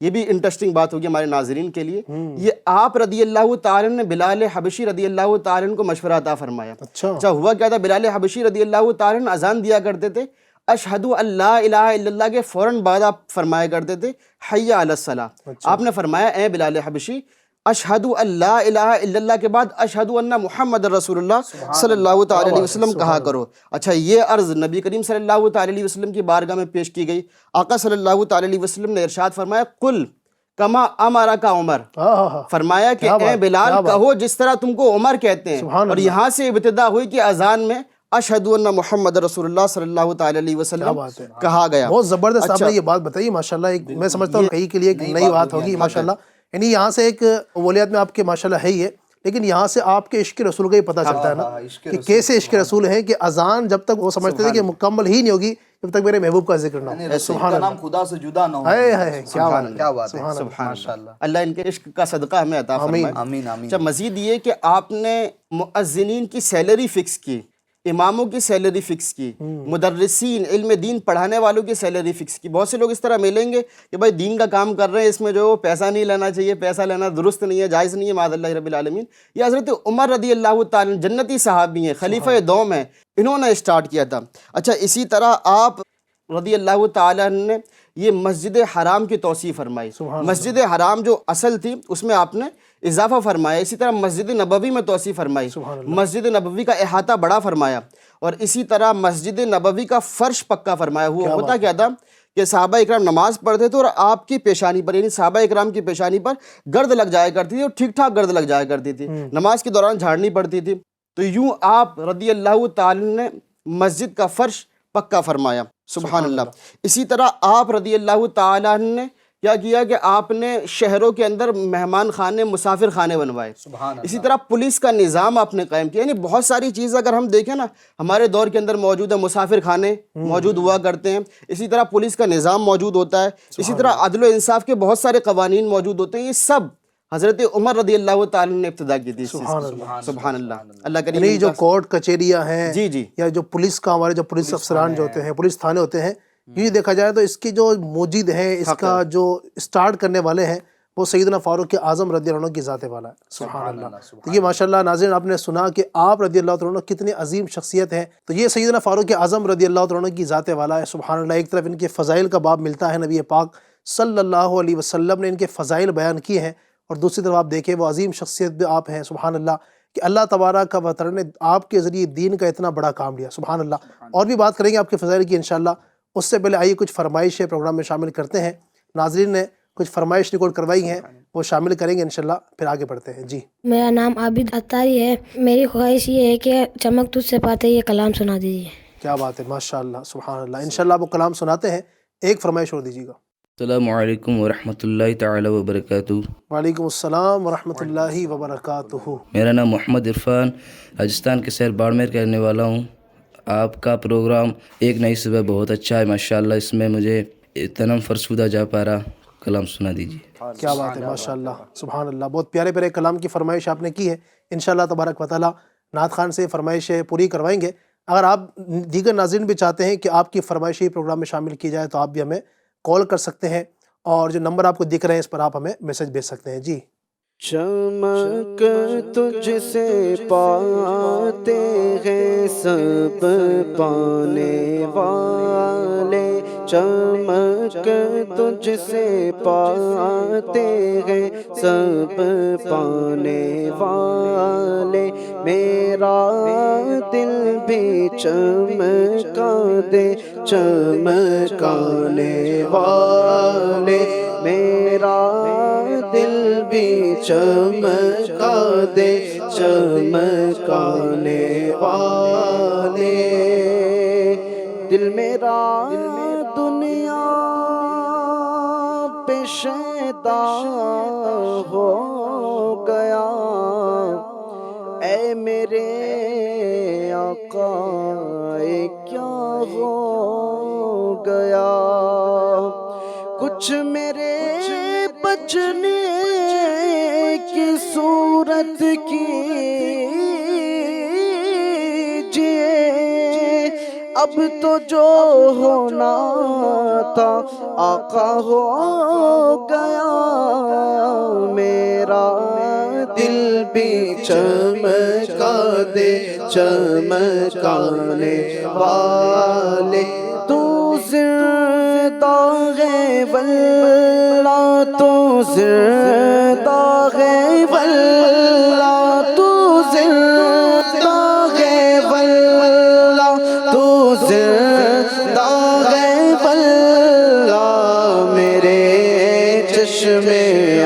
یہ بھی انٹرسٹنگ بات ہوگی ہمارے ناظرین کے لیے، یہ آپ رضی اللہ تعالیٰ نے بلال حبشی رضی اللہ تعالیٰ کو مشورہ عطا فرمایا۔ اچھا، ہوا کیا تھا، بلال حبشی رضی اللہ تعالیٰ اذان دیا کرتے تھے، اشہد ان لا الہ الا اللہ کے فوراً بعد آپ فرمایا کرتے تھے حی علی الصلاۃ۔ آپ نے فرمایا اے بلال حبشی، اشہد ان لا الہ الا اللہ کے بعد اشہد ان محمد رسول اللہ صلی اللہ تعالی علیہ وسلم کہا کرو۔ اچھا، یہ عرض نبی کریم صلی اللہ تعالی علیہ وسلم کی بارگاہ میں پیش کی گئی۔ آقا صلی اللہ تعالی علیہ وسلم نے ارشاد فرمایا قل کما امرک عمر، فرمایا کہ اے بلال کہو جس طرح تم کو عمر کہتے ہیں، اور یہاں سے ابتدا ہوئی کہ اذان میں اشہد ان محمد رسول اللہ صلی اللہ تعالی علیہ وسلم کہا گیا۔ بہت زبردست آپ نے یہ بات بتائی ماشاءاللہ، میں سمجھتا ہوں کئی کے لیے ایک نئی بات ہوگی ماشاءاللہ۔ یعنی یہاں سے ایک اولیات میں آپ کے ماشاءاللہ ہے ہی ہے، لیکن یہاں سے آپ کے عشق رسول کا ہی پتہ چلتا ہے نا کہ کیسے عشق رسول ہے کہ اذان جب تک وہ سمجھتے تھے کہ مکمل ہی نہیں ہوگی جب تک میرے محبوب کا ذکر نہ ہو۔ سبحان اللہ، خدا سے جدا نہ ہو۔ کیا بات ہے، ماشاءاللہ، اللہ ان کے عشق کا صدقہ ہمیں عطا فرمائے۔ آمین آمین۔ اچھا، مزید یہ کہ آپ نے مؤذنین کی سیلری فکس کی، اماموں کی سیلری فکس کی، مدرسین علم دین پڑھانے والوں کی سیلری فکس کی۔ بہت سے لوگ اس طرح ملیں گے کہ بھائی دین کا کام کر رہے ہیں، اس میں جو پیسہ نہیں لینا چاہیے، پیسہ لینا درست نہیں ہے، جائز نہیں ہے، معاذ اللہ رب العالمین۔ یہ حضرت عمر رضی اللہ تعالیٰ جنتی صحابی ہیں، خلیفہ دوم ہیں، انہوں نے اسٹارٹ کیا تھا۔ اچھا، اسی طرح آپ رضی اللہ تعالیٰ نے یہ مسجد حرام کی توسیع فرمائی۔ مسجد حرام جو اصل تھی اس میں آپ نے اضافہ فرمایا۔ اسی طرح مسجد نبوی میں توسیع فرمائی، مسجد نبوی کا احاطہ بڑا فرمایا، اور اسی طرح مسجد نبوی کا فرش پکا فرمایا۔ ہوتا کیا تھا کہ صحابہ اکرام نماز پڑھتے تھے اور آپ کی پیشانی پر، یعنی صحابہ اکرام کی پیشانی پر گرد لگ جایا کرتی تھی، اور ٹھیک ٹھاک گرد لگ جایا کرتی تھی، نماز کے دوران جھاڑنی پڑتی تھی۔ تو یوں آپ رضی اللہ تعالی نے مسجد کا فرش پکا فرمایا، سبحان اللہ۔ اسی طرح آپ رضی اللہ تعالیٰ نے کیا کیا کہ آپ نے شہروں کے اندر مہمان خانے، مسافر خانے بنوائے۔ اسی طرح پولیس کا نظام آپ نے قائم کیا۔ یعنی بہت ساری چیزیں اگر ہم دیکھیں نا ہمارے دور کے اندر موجود ہے، مسافر خانے موجود ہوا کرتے ہیں، اسی طرح پولیس کا نظام موجود ہوتا ہے، اسی طرح عدل و انصاف کے بہت سارے قوانین موجود ہوتے ہیں۔ یہ سب حضرت عمر رضی اللہ تعالیٰ نے ابتدا کی تھی۔ سبحان اللہ، اللہ کریم۔ یعنی جو کورٹ کچہریاں ہیں جی یا جو پولیس کا، ہمارے جو پولیس افسران جو ہوتے ہیں، پولیس تھانے ہوتے ہیں، یہ دیکھا جائے تو اس کی جو موجد ہیں، اس کا جو اسٹارٹ کرنے والے ہیں وہ سیدنا فاروق اعظم رضی اللہ عنہ کی ذات والا ہے۔ سبحان اللہ۔ تو یہ ماشاءاللہ ناظرین آپ نے سنا کہ آپ رضی اللہ عنہ کتنے عظیم شخصیت ہیں، تو یہ سیدنا فاروق اعظم رضی اللہ عنہ کی ذات والا ہے۔ سبحان اللہ۔ ایک طرف ان کے فضائل کا باب ملتا ہے، نبی پاک صلی اللہ علیہ وسلم نے ان کے فضائل بیان کیے ہیں، اور دوسری طرف آپ دیکھیں وہ عظیم شخصیت بھی آپ ہیں، سبحان اللہ، کہ اللہ تبارک و تعالی نے آپ کے ذریعے دین کا اتنا بڑا کام لیا، سبحان اللہ۔ اور بھی بات کریں گے آپ کے فضائل کی انشاءاللہ، اس سے پہلے آئیے کچھ فرمائشیں پروگرام میں شامل کرتے ہیں۔ ناظرین نے کچھ فرمائش ریکارڈ کروائی ہیں، وہ شامل کریں گے انشاءاللہ، پھر آگے بڑھتے ہیں۔ جی، میرا نام عابد اتاری ہے، میری خواہش یہ ہے کہ چمک تجھ سے پاتے یہ کلام سنا دیجیے۔ کیا بات ہے، ماشاءاللہ، سبحان اللہ۔ انشاءاللہ آپ کو کلام سناتے ہیں، ایک فرمائش اور دیجیے گا۔ السلام علیکم ورحمۃ اللہ تعالی وبرکاتہ۔ وعلیکم السلام ورحمۃ اللہ وبرکاتہ۔ میرا نام محمد عرفان، راجستھان کے شہر باڑمیر کا رہنے والا ہوں۔ آپ کا پروگرام ایک نئی صبح بہت اچھا ہے ماشاءاللہ، اس میں مجھے تنم فرسودہ جا پارا کلام سنا دیجیے۔ کیا بات ہے، ماشاءاللہ، سبحان اللہ، بہت پیارے پیارے کلام کی فرمائش آپ نے کی ہے۔ انشاءاللہ تبارک و تعالی نعت خان سے فرمائش پوری کروائیں گے۔ اگر آپ دیگر ناظرین بھی چاہتے ہیں کہ آپ کی فرمائش ہی پروگرام میں شامل کی جائے تو آپ بھی ہمیں کال کر سکتے ہیں، اور جو نمبر آپ کو دکھ رہے ہیں اس پر آپ ہمیں میسج بھیج سکتے ہیں۔ جی، چمک تجھ سے پاتے ہیں سب پانے والے، چمک تجھ سے پاتے ہیں سب پانے والے، میرا دل بھی چمکا دے چمکانے والے، میرا دل بھی چمکا دے چمکانے والے، دل میرا دنیا پہ شیدا ہو گیا، اے میرے آقا کیا ہو گیا، کچھ میرے بچنے کی صورت کیجئے، اب تو جو ہونا تھا آقا ہو گیا، میرا دل بھی چمکا دے چمکانے والے، تو زندہ ہے واللہ، تو زندہ ہے واللہ، تو زندہ ہے واللہ، تو زندہ ہے واللہ، میرے چشم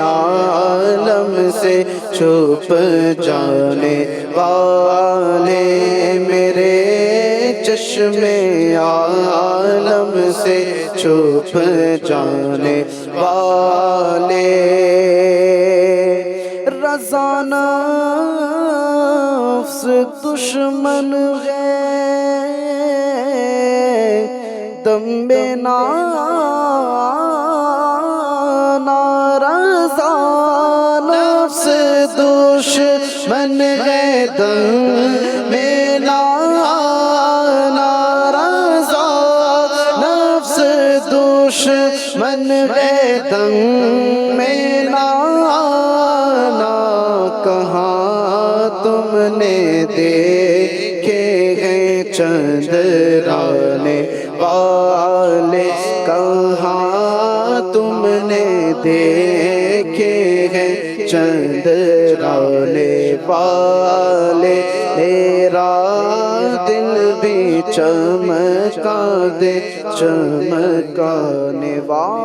عالم سے چھپ جانے والے، میرے چشم عالم سے چھپ جانے والے، رضا نفس دشمن ہے، دم رضا نفس دشمن ہے، دم رضا نفس دشمن ہے، دم کہاں تم نے دیکھے ہیں چندرانے والے، کہاں تم نے دیکھے ہیں چندرانے والے، میرا دل بھی چمکا دے چمکانے والے۔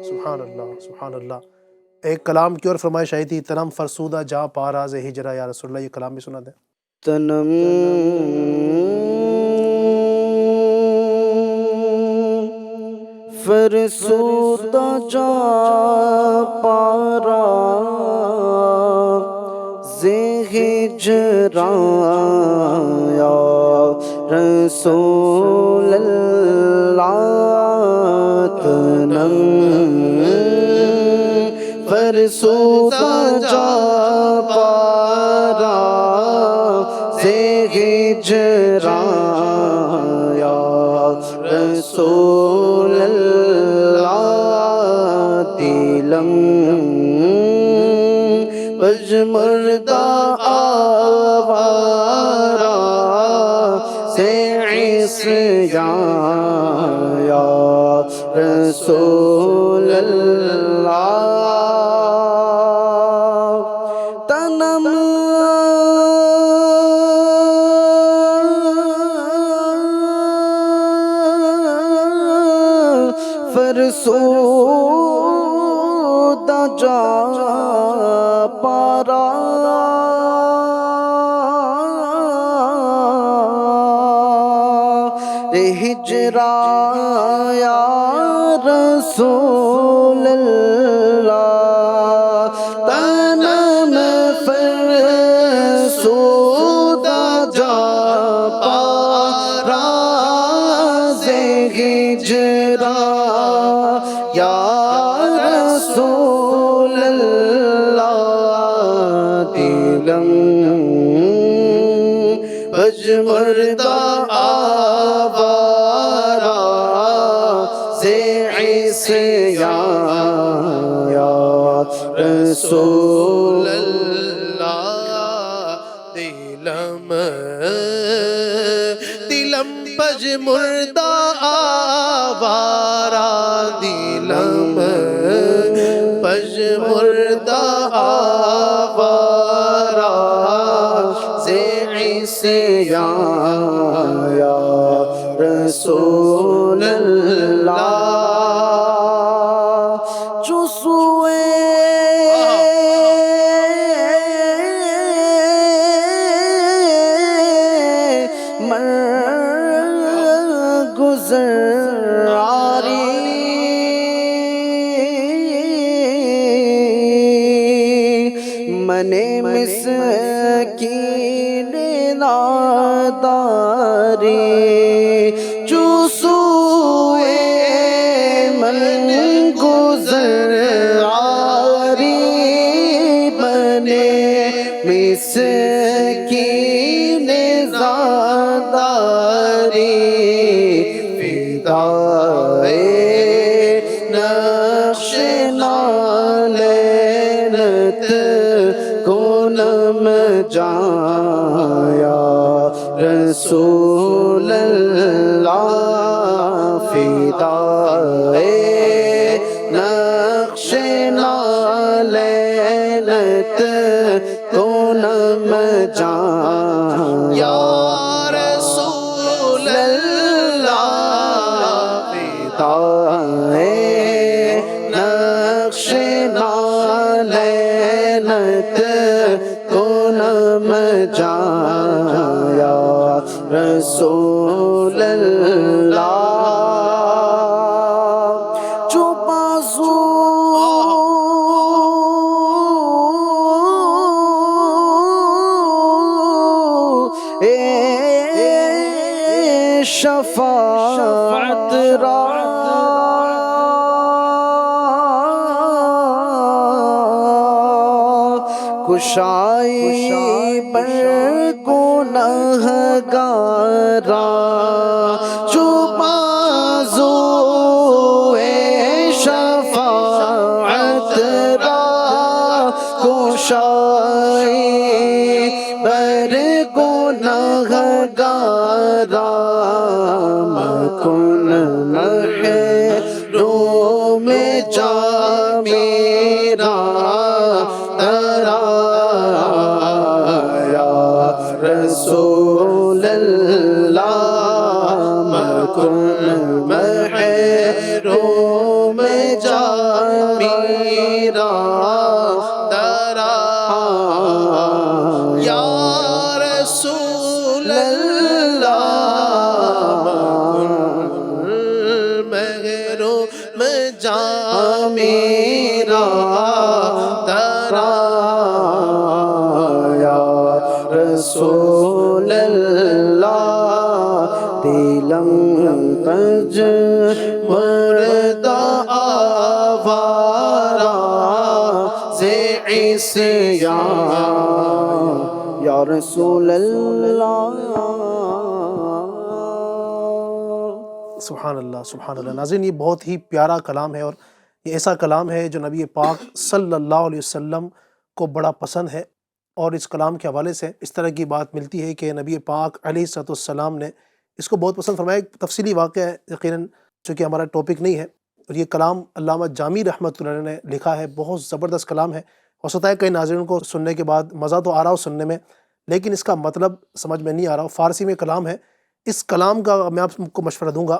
سبحان اللہ، سبحان اللہ۔ ایک کلام کی اور فرمائش آئی تھی، تنم فرسودہ جاں پاراز ہجرہ یا رسول اللہ، یہ کلام بھی سنا دیں۔ تنم فرسودہ جا پارا ہجرہ یا رسول اللہ، تنم فرسودہ جا پارا ہجرہ یا رسول اللہ، دلم پژمردہ آوارہ سے عصیان یا رسول اللہ، تنم فرسودہ جا پارا ہجرا یا رسول اللہ تنم فرسودہ جا پاراز ہجرا یا رسول اللہ دلم پجمردہ آوارا سے عیسیان یا رسول دلم پج مردہ آوارا دلم پج مردہ آوارا سے عیسیان یا رسول اللہ جو سوئے گزر آری منے مسکین ناداری جو سوئے من گزر آری منے مسکین زاداری نقش نالینت کنم جایا رسول اللہ فدائے نقش نالینت کنم جایا یا رسول نقش نالینت کنم جایا رسول اللہ جو بازو شفاعت را کشائی پر گنہگارا جو بازو شفاعت را کشائی پر گنہگارا مکن محروم جا میرا رسول اللہ مکن محروم جا میرا درا یا رسول اللہ محروم جا میرا درا رسول اللہ دلم پج مردہ آوارا سے عیسیان یا رسول اللہ سبحان اللہ سبحان اللہ۔ ناظرین، یہ بہت ہی پیارا کلام ہے، اور یہ ایسا کلام ہے جو نبی پاک صلی اللہ علیہ وسلم کو بڑا پسند ہے، اور اس کلام کے حوالے سے اس طرح کی بات ملتی ہے کہ نبی پاک علیہ السلام نے اس کو بہت پسند فرمایا۔ ایک تفصیلی واقعہ ہے یقیناً، چونکہ ہمارا ٹاپک نہیں ہے، اور یہ کلام علامہ جامی رحمۃ اللہ علیہ نے لکھا ہے، بہت زبردست کلام ہے۔ ہو سکتا ہے کئی ناظرین کو سننے کے بعد مزہ تو آ رہا ہو سننے میں، لیکن اس کا مطلب سمجھ میں نہیں آ رہا ہو۔ فارسی میں کلام ہے، اس کلام کا میں آپ کو مشورہ دوں گا،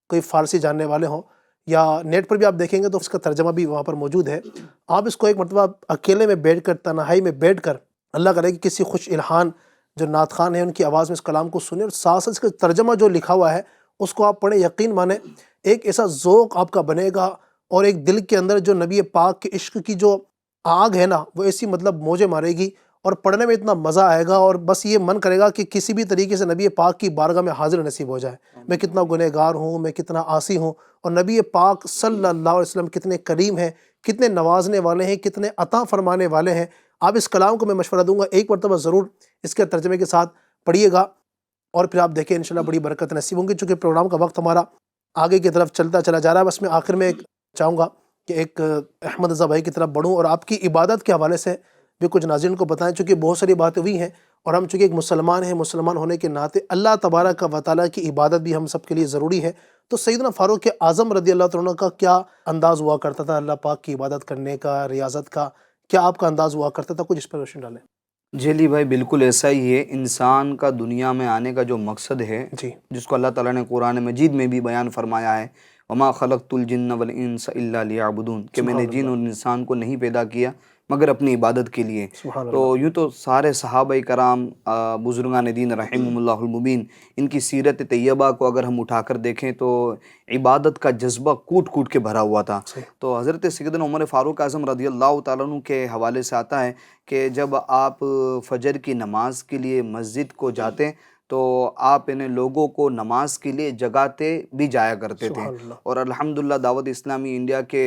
کوئی فارسی جاننے والے ہوں یا نیٹ پر بھی آپ دیکھیں گے تو اس کا ترجمہ بھی وہاں پر موجود ہے۔ آپ اس کو ایک مرتبہ اکیلے میں بیٹھ کر، تنہائی میں بیٹھ کر، اللہ کرے کہ کسی خوش الحان جو نعت خوان ہیں ان کی آواز میں اس کلام کو سنیں، اور ساتھ ساتھ اس کا ترجمہ جو لکھا ہوا ہے اس کو آپ پڑھیں، یقین مانیں ایک ایسا ذوق آپ کا بنے گا، اور ایک دل کے اندر جو نبی پاک کے عشق کی جو آگ ہے نا وہ ایسی مطلب موجیں مارے گی، اور پڑھنے میں اتنا مزہ آئے گا، اور بس یہ من کرے گا کہ کسی بھی طریقے سے نبی پاک کی بارگاہ میں حاضر نصیب ہو جائے۔ میں کتنا گنہگار ہوں، میں کتنا عاصی ہوں، اور نبی پاک صلی اللہ علیہ وسلم کتنے کریم ہیں، کتنے نوازنے والے ہیں، کتنے عطا فرمانے والے ہیں۔ آپ اس کلام کو میں مشورہ دوں گا ایک مرتبہ ضرور اس کے ترجمے کے ساتھ پڑھیے گا، اور پھر آپ دیکھیں انشاءاللہ بڑی برکت نصیب ہوں گی۔ چونکہ پروگرام کا وقت ہمارا آگے کی طرف چلتا چلا جا رہا ہے، بس میں آخر میں چاہوں گا کہ ایک احمد رضا بھائی کی طرف بڑھوں اور آپ کی عبادت کے حوالے سے بھی کچھ ناظرین کو بتائیں، چونکہ بہت ساری باتیں ہوئی ہیں، اور ہم چونکہ ایک مسلمان ہیں، مسلمان ہونے کے ناطے اللہ تبارک و تعالیٰ کی عبادت بھی ہم سب کے لیے ضروری ہے۔ تو سیدنا فاروق اعظم رضی اللہ تعالیٰ عنہ کا کیا انداز ہوا کرتا تھا اللہ پاک کی عبادت کرنے کا، ریاضت کا، کیا آپ کا انداز ہوا کرتا تھا؟ کچھ اس پر روشنی ڈالیں۔ جی علی بھائی بالکل ایسا ہی ہے، انسان کا دنیا میں آنے کا جو مقصد ہے، جی جس کو اللہ تعالیٰ نے قرآن مجید میں بھی بیان فرمایا ہے، وما خلقت الجن والانس الا لیعبدون، کہ میں نے جن اور انسان کو نہیں پیدا کیا مگر اپنی عبادت کے لیے۔ سبحان تو یوں تو سارے صحابہ کرام، بزرگان دین رحمہم اللہ المبین، ان کی سیرت طیبہ کو اگر ہم اٹھا کر دیکھیں تو عبادت کا جذبہ کوٹ کوٹ کے بھرا ہوا تھا۔ تو حضرت سیدنا عمر فاروق اعظم رضی اللہ تعالیٰ عنہ کے حوالے سے آتا ہے کہ جب آپ فجر کی نماز کے لیے مسجد کو جاتے تو آپ انہیں لوگوں کو نماز کے لیے جگاتے بھی جایا کرتے تھے، اور الحمدللہ دعوت اسلامی انڈیا کے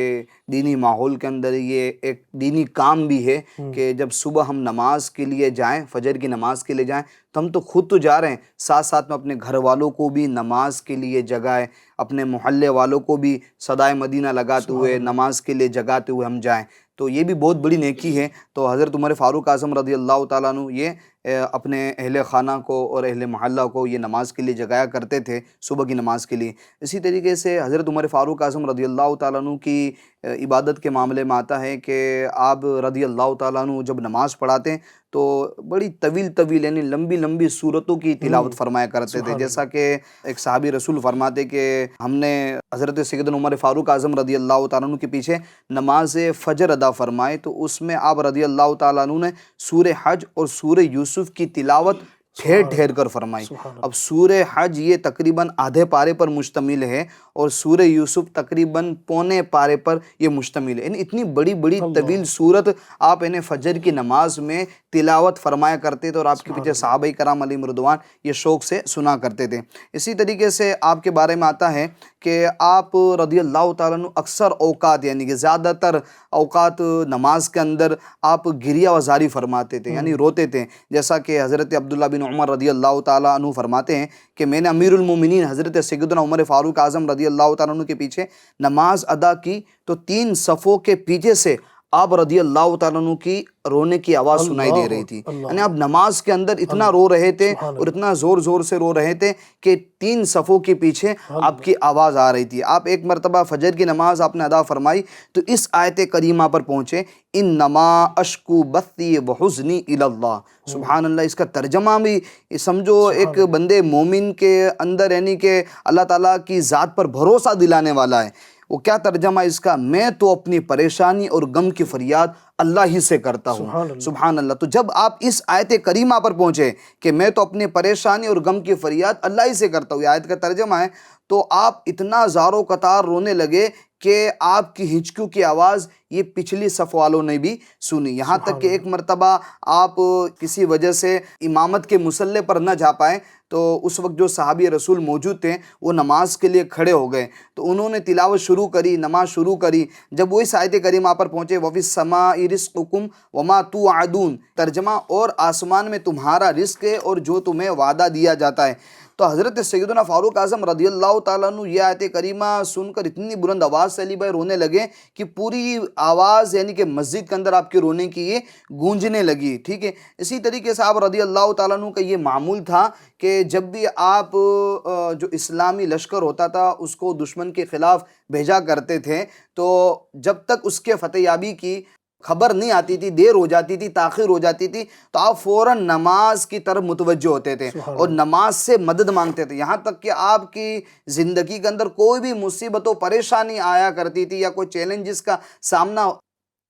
دینی ماحول کے اندر یہ ایک دینی کام بھی ہے کہ جب صبح ہم نماز کے لیے جائیں، فجر کی نماز کے لیے جائیں، تو ہم تو خود تو جا رہے ہیں، ساتھ ساتھ میں اپنے گھر والوں کو بھی نماز کے لیے جگائیں، اپنے محلے والوں کو بھی صدائے مدینہ لگاتے ہوئے نماز کے لیے جگاتے ہوئے ہم جائیں، تو یہ بھی بہت بڑی نیکی ہے۔ تو حضرت عمر فاروق اعظم رضی اللہ تعالیٰ عنہ یہ اپنے اہل خانہ کو اور اہل محلہ کو یہ نماز کے لیے جگایا کرتے تھے، صبح کی نماز کے لیے۔ اسی طریقے سے حضرت عمر فاروق اعظم رضی اللہ تعالیٰ عنہ کی عبادت کے معاملے میں آتا ہے کہ آپ رضی اللہ تعالیٰ عنہ جب نماز پڑھاتے تو بڑی طویل یعنی لمبی لمبی سورتوں کی تلاوت فرمایا کرتے تھے، جیسا کہ ایک صحابی رسول فرماتے کہ ہم نے حضرت سیدنا عمر فاروق اعظم رضی اللہ تعالیٰ عنہ کے پیچھے نماز فجر ادا فرمائے تو اس میں آپ رضی اللہ تعالیٰ عنہ نے سورہ حج اور سورہ یوسف کی تلاوت ٹھہر ٹھہر کر فرمائی۔ اب سورہ حج یہ تقریباً آدھے پارے پر مشتمل ہے، اور سورہ یوسف تقریباً پونے پارے پر یہ مشتمل ہے، یعنی اتنی بڑی بڑی طویل سورت آپ انہیں فجر کی نماز میں تلاوت فرمایا کرتے تھے، اور آپ کے پیچھے صحابہ کرام علیہم رضوان یہ شوق سے سنا کرتے تھے۔ اسی طریقے سے آپ کے بارے میں آتا ہے کہ آپ رضی اللہ تعالیٰ عنہ اکثر اوقات یعنی کہ زیادہ تر اوقات نماز کے اندر آپ گریہ وزاری فرماتے تھے، یعنی روتے تھے، جیسا کہ حضرت عبداللہ بن عمر رضی اللہ تعالیٰ عنہ فرماتے ہیں کہ میں نے امیر المومنین حضرت سیدنا عمر فاروق اعظم رضی اللہ تعالیٰ عنہ کے پیچھے نماز ادا کی تو 3 صفوں کے پیچھے سے آپ رضی اللہ تعالیٰ عنہ کی رونے کی آواز سنائی دے رہی تھی، یعنی آپ نماز کے اندر اتنا رو رہے تھے اور اتنا زور زور سے رو رہے تھے کہ 3 صفوں کے پیچھے آپ کی آواز آ رہی تھی۔ آپ ایک مرتبہ فجر کی نماز آپ نے ادا فرمائی تو اس آیت کریمہ پر پہنچے، انما اشکو بثی وحزنی الی اللہ۔ سبحان اللہ، اس کا ترجمہ بھی سمجھو ایک بندے مومن کے اندر یعنی کہ اللہ تعالیٰ کی ذات پر بھروسہ دلانے والا ہے۔ وہ کیا ترجمہ اس کا؟ میں تو اپنی پریشانی اور غم کی فریاد اللہ ہی سے کرتا ہوں۔ سبحان اللہ۔ تو جب آپ اس آیت کریمہ پر پہنچے کہ میں تو اپنی پریشانی اور غم کی فریاد اللہ ہی سے کرتا ہوں، یہ آیت کا ترجمہ ہے، تو آپ اتنا زار و قطار رونے لگے کہ آپ کی ہچکیوں کی آواز یہ پچھلی صف والوں نے بھی سنی، یہاں تک کہ ایک مرتبہ آپ کسی وجہ سے امامت کے مصلی پر نہ جا پائے تو اس وقت جو صحابی رسول موجود تھے وہ نماز کے لیے کھڑے ہو گئے، تو انہوں نے تلاوت شروع کری، نماز شروع کری۔ جب وہ اس آیت کریمہ پر پہنچے وَفِي السَّمَاءِ رِزْقُكُمْ وَمَا تُوعَدُونَ، ترجمہ اور آسمان میں تمہارا رزق ہے اور جو تمہیں وعدہ دیا جاتا ہے۔ تو حضرت سیدنا فاروق اعظم رضی اللہ تعالیٰ عنہ یہ آیت کریمہ سن کر اتنی بلند آواز سے علی بھائی رونے لگے کہ پوری آواز یعنی کہ مسجد کے اندر آپ کے رونے کی یہ گونجنے لگی، ٹھیک ہے۔ اسی طریقے سے آپ رضی اللہ تعالیٰ عنہ کا یہ معمول تھا کہ جب بھی آپ جو اسلامی لشکر ہوتا تھا اس کو دشمن کے خلاف بھیجا کرتے تھے تو جب تک اس کے فتح یابی کی خبر نہیں آتی تھی، دیر ہو جاتی تھی، تاخیر ہو جاتی تھی، تو آپ فوراً نماز کی طرف متوجہ ہوتے تھے اور نماز سے مدد مانگتے تھے، یہاں تک کہ آپ کی زندگی کے اندر کوئی بھی مصیبت و پریشانی آیا کرتی تھی یا کوئی چیلنجز کا سامنا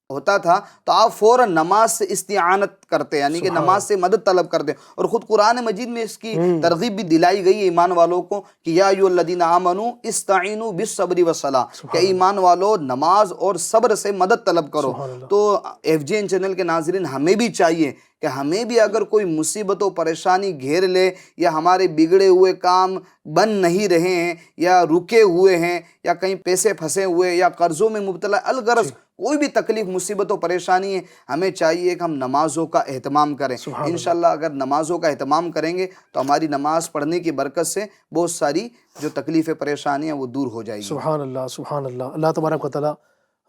ہوتا تھا تو آپ فوراً نماز سے استعانت کرتے، یعنی کہ نماز سے مدد طلب کرتے، اور خود قرآن مجید میں اس کی ترغیب بھی دلائی گئی ہے ایمان والوں کو کہ یا ایھا الذین آمنوا استعینوا بالصبر والصلاۃ، کہ ایمان والو نماز اور صبر سے مدد طلب کرو۔ تو ایف جی این چینل کے ناظرین، ہمیں بھی چاہیے کہ ہمیں بھی اگر کوئی مصیبت و پریشانی گھیر لے، یا ہمارے بگڑے ہوئے کام بن نہیں رہے ہیں، یا رکے ہوئے ہیں، یا کہیں پیسے پھنسے ہوئے، یا قرضوں میں مبتلا، الغرض کوئی بھی تکلیف مصیبت و پریشانی ہے، ہمیں چاہیے کہ ہم نمازوں کا اہتمام کریں۔ انشاءاللہ اگر نمازوں کا اہتمام کریں گے تو ہماری نماز پڑھنے کی برکت سے بہت ساری جو تکلیفیں پریشانیاں وہ دور ہو جائیں گی۔ سبحان اللہ، سبحان اللہ۔ اللہ تبارک و تعالیٰ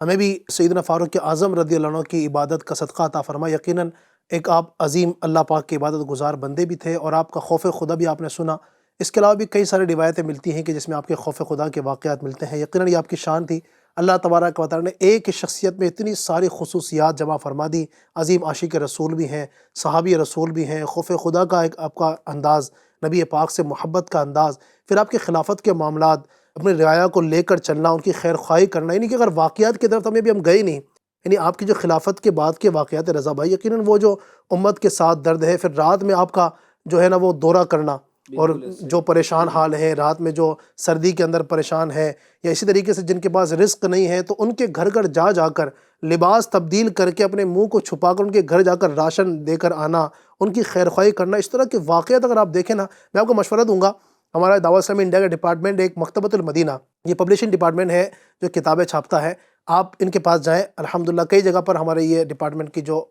ہمیں بھی سیدنا فاروق اعظم رضی اللہ عنہ کی عبادت کا صدقہ عطا فرمائے۔ یقیناً ایک آپ عظیم اللہ پاک کے عبادت گزار بندے بھی تھے، اور آپ کا خوف خدا بھی آپ نے سنا۔ اس کے علاوہ بھی کئی سارے روایتیں ملتی ہیں کہ جس میں آپ کے خوف خدا کے واقعات ملتے ہیں۔ یقیناً یہ آپ کی شان تھی۔ اللہ تبارک و تعالیٰ نے ایک ہی شخصیت میں اتنی ساری خصوصیات جمع فرما دی۔ عظیم عاشق رسول بھی ہیں، صحابی رسول بھی ہیں، خوف خدا کا ایک آپ کا انداز، نبی پاک سے محبت کا انداز، پھر آپ کے خلافت کے معاملات، اپنے رعایا کو لے کر چلنا، ان کی خیر خواہی کرنا، یعنی کہ اگر واقعات کی طرف ہمیں بھی ہم گئے نہیں، یعنی آپ کی جو خلافت کے بعد کے واقعات رضا بھائی، یقیناً وہ جو امت کے ساتھ درد ہے، پھر رات میں آپ کا جو ہے نا وہ دورہ کرنا، اور جو پریشان حال ہیں رات میں، جو سردی کے اندر پریشان ہے، یا اسی طریقے سے جن کے پاس رزق نہیں ہے تو ان کے گھر گھر جا جا کر لباس تبدیل کر کے اپنے منہ کو چھپا کر ان کے گھر جا کر راشن دے کر آنا، ان کی خیر خواہی کرنا، اس طرح کے واقعات اگر آپ دیکھیں نا، میں آپ کو مشورہ دوں گا، ہمارا دعوت اسلامی انڈیا کا ڈپارٹمنٹ ایک مکتبۃ المدینہ، یہ پبلشنگ ڈپارٹمنٹ ہے جو کتابیں چھاپتا ہے، آپ ان کے پاس جائیں، الحمدللہ کئی جگہ پر ہمارے یہ ڈپارٹمنٹ کی جو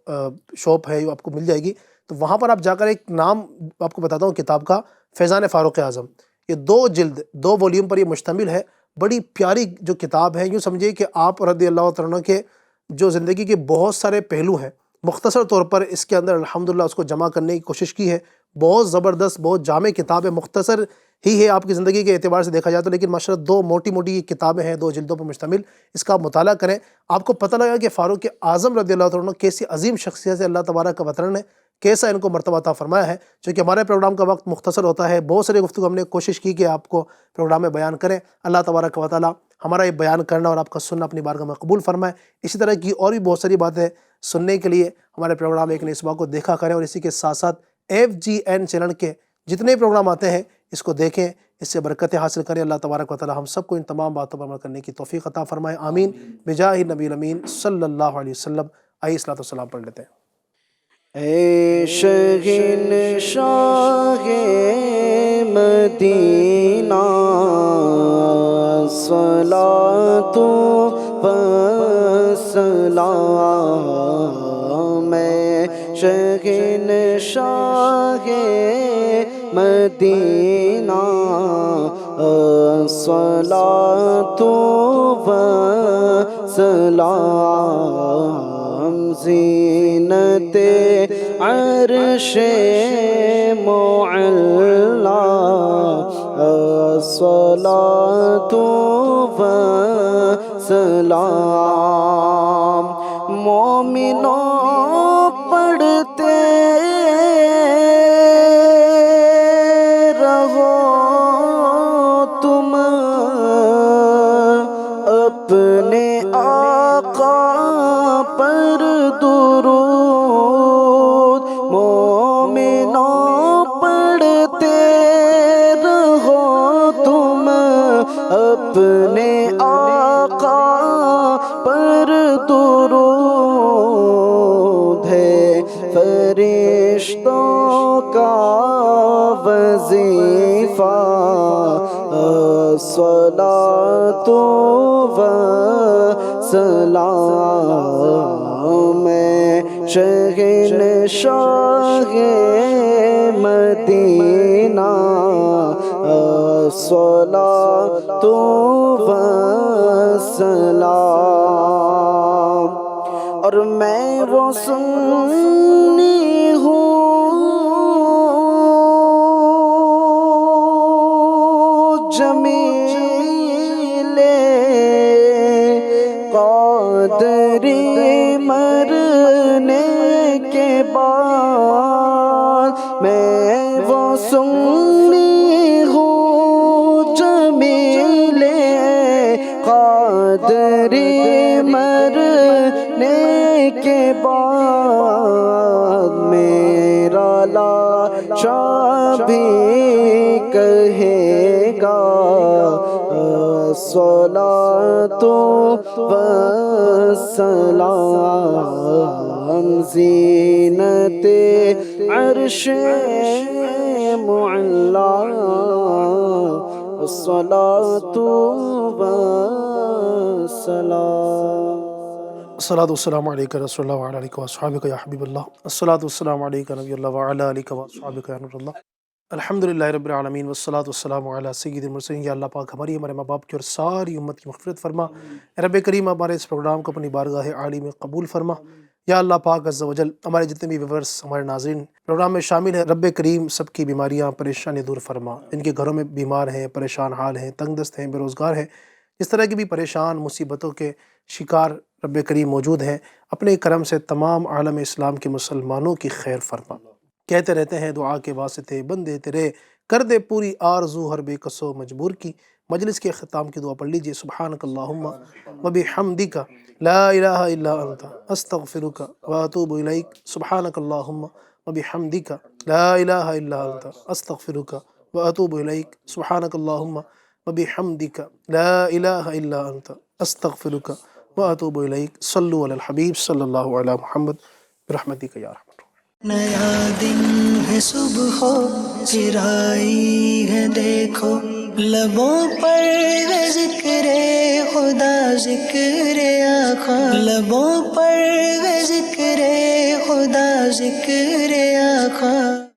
شاپ ہے وہ آپ کو مل جائے گی، تو وہاں پر آپ جا کر ایک نام آپ کو بتاتا ہوں کتاب کا، فیضان فاروق اعظم، یہ 2 جلد 2 والیوم پر یہ مشتمل ہے، بڑی پیاری جو کتاب ہے، یوں سمجھیے کہ آپ رضی اللہ تعالیٰ عنہ کے جو زندگی کے بہت سارے پہلو ہیں، مختصر طور پر اس کے اندر الحمدللہ اس کو جمع کرنے کی کوشش کی ہے۔ بہت زبردست، بہت جامع کتاب ہے، مختصر ہی ہے آپ کی زندگی کے اعتبار سے دیکھا جائے تو، لیکن ماشاءاللہ 2 موٹی موٹی کتابیں ہیں، 2 جلدوں پر مشتمل، اس کا آپ مطالعہ کریں، آپ کو پتہ لگا کہ فاروق اعظم رضی اللہ تعالیٰ عنہ کیسی عظیم شخصیت سے اللہ تبارک و تعالیٰ نے کیسا ان کو مرتبہ عطا فرمایا ہے۔ چونکہ ہمارے پروگرام کا وقت مختصر ہوتا ہے، بہت سارے گفتگو ہم نے کوشش کی کہ آپ کو پروگرام میں بیان کریں۔ اللہ تبارک و تعالیٰ ہمارا یہ بیان کرنا اور آپ کا سننا اپنی بارگاہ میں قبول فرمائے۔ اسی طرح کی اور بھی بہت ساری باتیں سننے کے لیے ہمارے پروگرام ایک نئی صبح کو دیکھا کریں، اور اسی کے ساتھ ساتھ FGN چینل کے جتنے پروگرام آتے ہیں اس کو دیکھیں، اس سے برکتیں حاصل کریں۔ اللہ تبارک و تعالیٰ ہم سب کو ان تمام باتوں پر عمل کرنے کی توفیق عطا فرمائے، آمین بجاہ نبی الامین صلی اللہ علیہ وسلم۔ آئیے صلاۃ والسلام پڑھ لیتے ہیں۔ اے شہین شاہ مدینہ صلاۃ و سلام، اے شہین شاہ مدینہ صلاۃ و سلام، زینت عرش معلا صلاۃ و سلام، مومنوں پڑھتے رہو تم اپنے آقا پر درود، مومنوں پڑھتے رہو تم اپنے آقا پر درود، ہے فرشتوں کا وظیفہ صلاۃ و سلام، شہین شاہ مدینہ صلاۃ و سلام۔ اور میں وہ سنی ہوں جمیل قادری، مرنے کے بعد میں وہ سنی ہوں جمیل قادری، مرنے الصلاة والسلام زینت عرش معلا الصلاة والسلام الصلاۃ والسلام علیکہ رسول اللہ وعلی آلہ وصحبہ یا حبیب اللہ، الصلاۃ والسلام علیکہ نبی اللہ وعلی آلہ وصحبہ یا نور اللہ۔ الحمدللہ رب العالمین والصلاۃ والسلام علی سید المرسلین۔ یا اللہ پاک ہماری ہمارے ماں باپ کی اور ساری امت کی مغفرت فرما۔ اے رب کریم ہمارے اس پروگرام کو اپنی بارگاہ عالی میں قبول فرما۔ یا اللہ پاک عز و جل ہمارے جتنے بھی ویورز ہمارے ناظرین پروگرام میں شامل ہیں، رب کریم سب کی بیماریاں پریشانی دور فرما۔ جن کے گھروں میں بیمار ہیں، پریشان حال ہیں، تنگ دست ہیں، بے روزگار ہیں، اس طرح کی بھی پریشان مصیبتوں کے شکار رب کریم موجود ہیں، اپنے کرم سے تمام عالم اسلام کے مسلمانوں کی خیر فرما۔ کہتے رہتے ہیں دعا کے واسطے بندے تیرے، کر دے پوری آرزو ہر بے کس و مجبور کی۔ مجلس کے اختتام کی دعا پڑھ لیجئے۔ سبحانک اللہم و بحمدک لا الہ الا انت استغفرک و اتوب الیک۔ سبحانک اللہم و بحمدک لا الہ الا انت استغفرک و اتوب الیک۔ سبحانک اللہم و بحمدک لا الہ الا انت استغفرک و اتوب الیک۔ صلو علی الحبیب صلی اللہ علی محمد برحمتک یا رحمت۔ نیا دن ہے صبح ہو پھر آئی ہے دیکھو، لبوں پر ہے ذکر خدا ذکر آقا، لبوں پر ہے ذکر خدا ذکر آقا۔